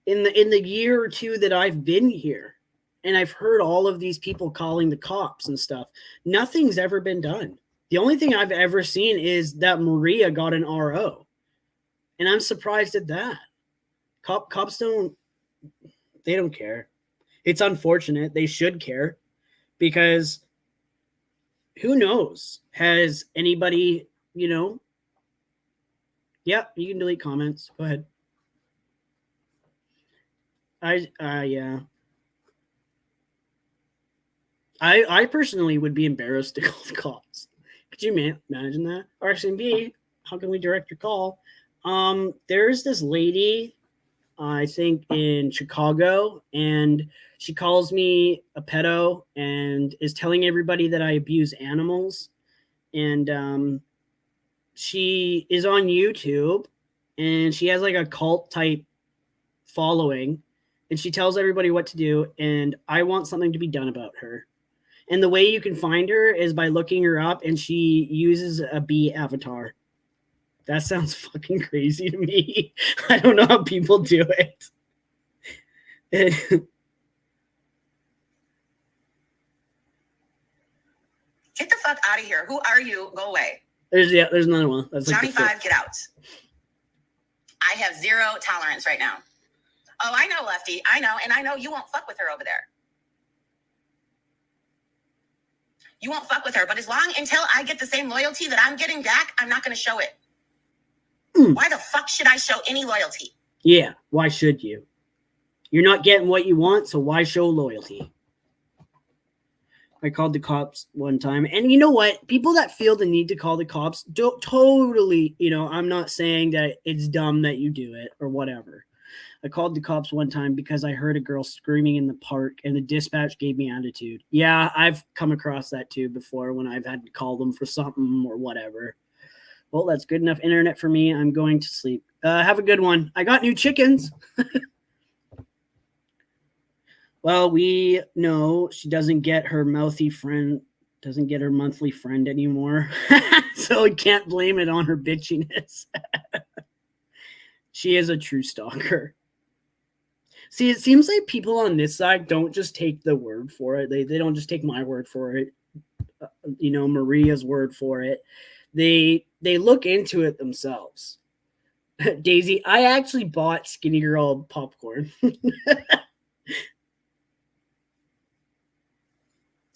In the year or two that I've been here, and I've heard all of these people calling the cops and stuff, nothing's ever been done. The only thing I've ever seen is that Maria got an RO, and I'm surprised at that. Cops don't care. It's unfortunate. They should care, because who knows? Has anybody, yeah, you can delete comments. Go ahead. Yeah. I personally would be embarrassed to call the cops. Could you imagine that? RCMB, how can we direct your call? There's this lady, I think in Chicago, and she calls me a pedo and is telling everybody that I abuse animals. And she is on YouTube, and she has like a cult type following, and she tells everybody what to do, and I want something to be done about her. And the way you can find her is by looking her up, and she uses a bee avatar. That sounds fucking crazy to me. I don't know how people do it. Get the fuck out of here. Who are you? Go away. There's another one. That's Johnny 5, get out. I have zero tolerance right now. Oh, I know, Lefty. I know. And I know you won't fuck with her over there. You won't fuck with her. But until I get the same loyalty that I'm getting back, I'm not going to show it. Why the fuck should I show any loyalty? Yeah, why should you? You're not getting what you want, so why show loyalty? I called the cops one time, and you know what? People that feel the need to call the cops don't totally, I'm not saying that it's dumb that you do it or whatever. I called the cops one time because I heard a girl screaming in the park, and the dispatch gave me attitude. Yeah, I've come across that too before when I've had to call them for something or whatever. Well, that's good enough internet for me. I'm going to sleep. Have a good one. I got new chickens. Well, we know she doesn't get her monthly friend anymore. So we can't blame it on her bitchiness. She is a true stalker. See, it seems like people on this side don't just take the word for it. They don't just take my word for it. Maria's word for it. They look into it themselves. Daisy, I actually bought Skinny Girl popcorn.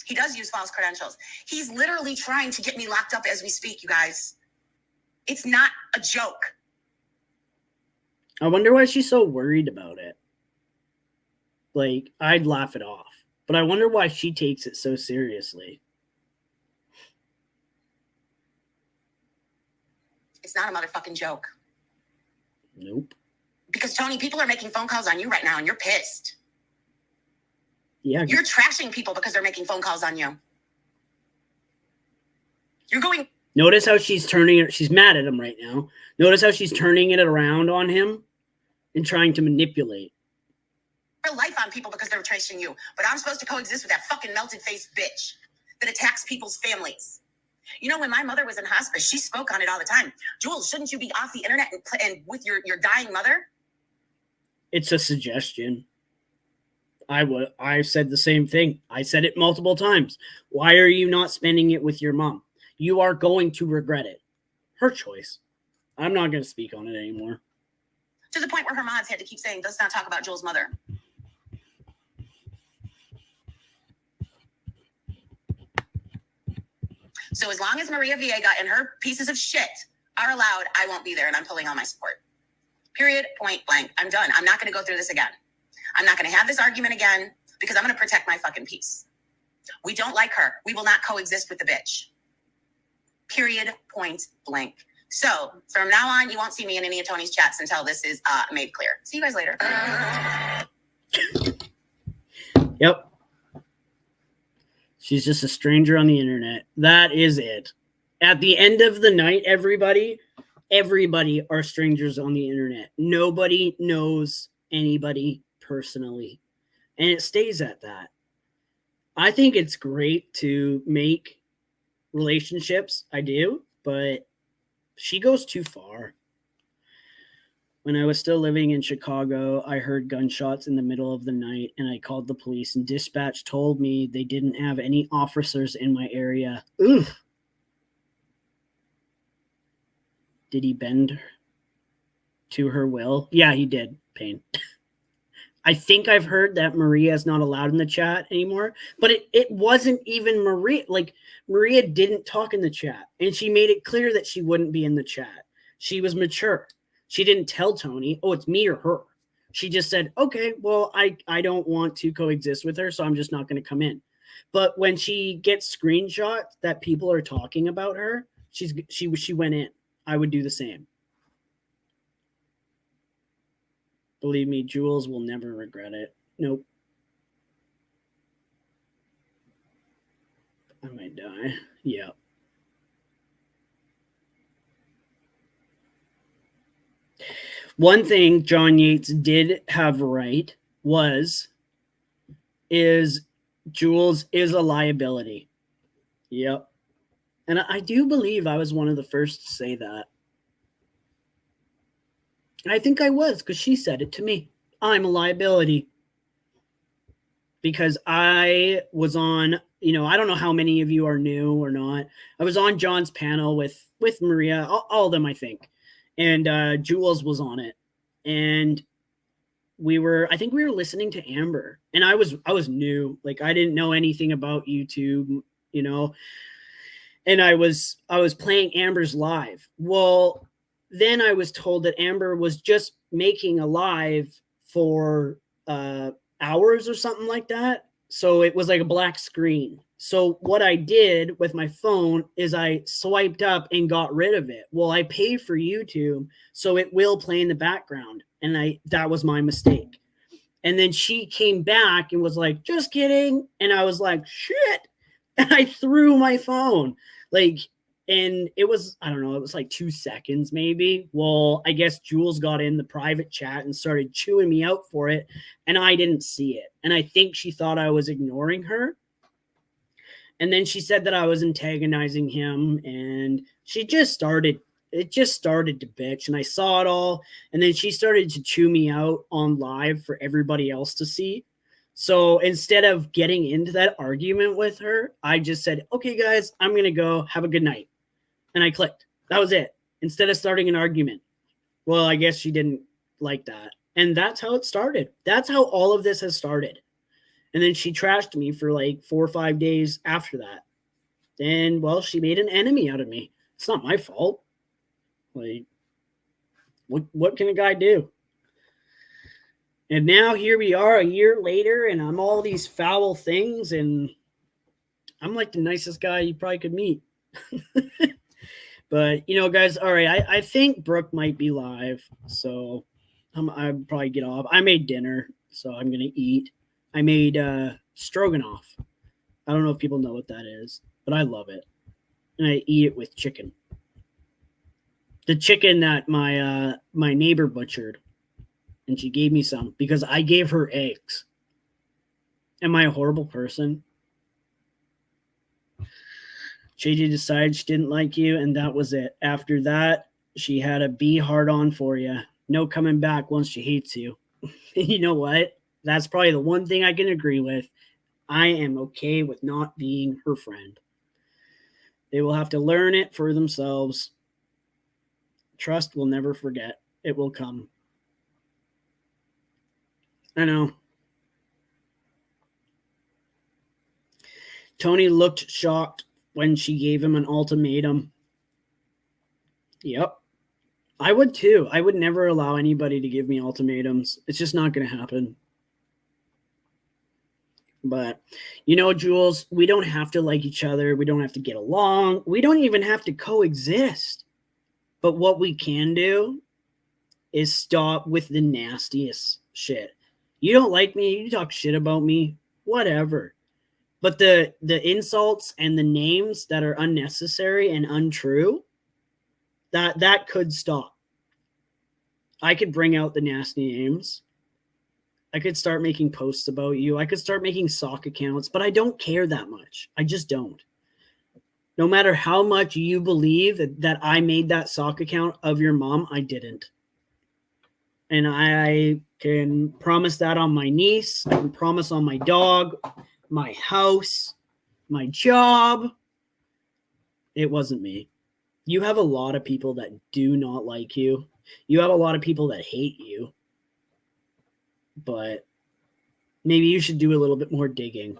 He does use false credentials. He's literally trying to get me locked up as we speak, you guys. It's not a joke. I wonder why she's so worried about it. Like, I'd laugh it off. But I wonder why she takes it so seriously. It's not a motherfucking joke. Nope. Because, Tony, people are making phone calls on you right now, and you're pissed. Yeah. You're trashing people because they're making phone calls on you. You're going... Notice how she's mad at him right now. Notice how she's turning it around on him and trying to manipulate. Life on people because they're trashing you. But I'm supposed to coexist with that fucking melted-faced bitch that attacks people's families. When my mother was in hospice, she spoke on it all the time. Jules, shouldn't you be off the internet and with your dying mother? It's a suggestion. I said the same thing. I said it multiple times. Why are you not spending it with your mom? You are going to regret it. Her choice. I'm not going to speak on it anymore. To the point where her mods had to keep saying, let's not talk about Jules' mother. So as long as Maria Viega and her pieces of shit are allowed, I won't be there, and I'm pulling all my support. Period, point blank. I'm done. I'm not going to go through this again. I'm not going to have this argument again because I'm going to protect my fucking peace. We don't like her. We will not coexist with the bitch. Period, point blank. So from now on, you won't see me in any of Tony's chats until this is made clear. See you guys later. Yep. She's just a stranger on the internet. That is it. At the end of the night, everybody are strangers on the internet. Nobody knows anybody personally. And it stays at that. I think it's great to make relationships, I do, but she goes too far. When I was still living in Chicago, I heard gunshots in the middle of the night, and I called the police, and dispatch told me they didn't have any officers in my area. Ugh. Did he bend to her will? Yeah, he did, Payne. I think I've heard that Maria is not allowed in the chat anymore, but it wasn't even Maria. Like, Maria didn't talk in the chat, and she made it clear that she wouldn't be in the chat. She was mature. She didn't tell Tony, oh, it's me or her. She just said, okay, well, I don't want to coexist with her, so I'm just not going to come in. But when she gets screenshots that people are talking about her, she went in. I would do the same. Believe me, Jules will never regret it. Nope. I might die. Yeah. One thing John Yates did have right is Jules is a liability. Yep. And I do believe I was one of the first to say that. And I think I was, because she said it to me. I'm a liability. Because I was on, I don't know how many of you are new or not. I was on John's panel with Maria, all of them, I think. And Jules was on it. And I think we were listening to Amber. And I was new. Like, I didn't know anything about YouTube, And I was playing Amber's live. Well, then I was told that Amber was just making a live for hours or something like that. So it was like a black screen. So what I did with my phone is I swiped up and got rid of it. Well, I pay for YouTube, so it will play in the background. And that was my mistake. And then she came back and was like, just kidding. And I was like, shit. And I threw my phone. And it was, I don't know, it was like 2 seconds maybe. Well, I guess Jules got in the private chat and started chewing me out for it, and I didn't see it. And I think she thought I was ignoring her. And then she said that I was antagonizing him, and it just started to bitch, and I saw it all. And then she started to chew me out on live for everybody else to see. So instead of getting into that argument with her, I just said, okay, guys, I'm going to go. Have a good night. And I clicked. That was it. Instead of starting an argument. Well, I guess she didn't like that. And that's how it started. That's how all of this has started. And then she trashed me for like 4 or 5 days after that. And, well, she made an enemy out of me. It's not my fault. Like, what can a guy do? And now here we are a year later, and I'm all these foul things, and I'm like the nicest guy you probably could meet. But, guys, all right, I think Brooke might be live, so I'll probably get off. I made dinner, so I'm going to eat. I made stroganoff. I don't know if people know what that is, but I love it. And I eat it with chicken. The chicken that my neighbor butchered. And she gave me some because I gave her eggs. Am I a horrible person? JJ decided she didn't like you, and that was it. After that, she had a bee hard on for you. No coming back once she hates you. You know what? That's probably the one thing I can agree with. I am okay with not being her friend. They will have to learn it for themselves. Trust will never forget. It will come. I know. Tony looked shocked when she gave him an ultimatum. Yep. I would too. I would never allow anybody to give me ultimatums. It's just not going to happen. But, Jules, we don't have to like each other. We don't have to get along. We don't even have to coexist. But what we can do is stop with the nastiest shit. You don't like me, you talk shit about me, whatever. But the insults and the names that are unnecessary and untrue, that could stop. I could bring out the nasty names. I could start making posts about you. I could start making sock accounts, but I don't care that much. I just don't. No matter how much you believe that I made that sock account of your mom, I didn't. And I can promise that on my niece. I can promise on my dog, my house, my job. It wasn't me. You have a lot of people that do not like you. You have a lot of people that hate you. But maybe you should do a little bit more digging.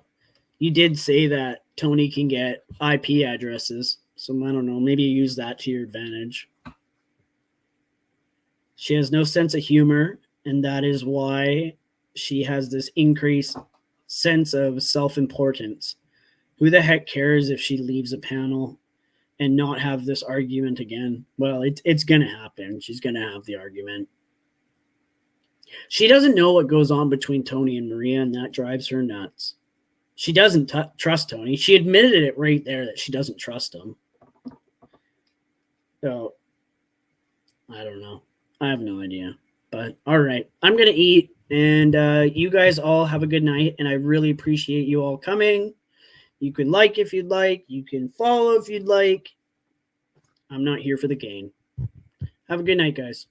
You did say that Tony can get IP addresses. So I don't know. Maybe use that to your advantage. She has no sense of humor, and that is why she has this increased sense of self-importance. Who the heck cares if she leaves a panel and not have this argument again? Well, it's going to happen. She's going to have the argument. She doesn't know what goes on between Tony and Maria, and that drives her nuts. She doesn't trust Tony. She admitted it right there that she doesn't trust him. So, I don't know. I have no idea. But, all right. I'm going to eat, and you guys all have a good night, and I really appreciate you all coming. You can like if you'd like. You can follow if you'd like. I'm not here for the gain. Have a good night, guys.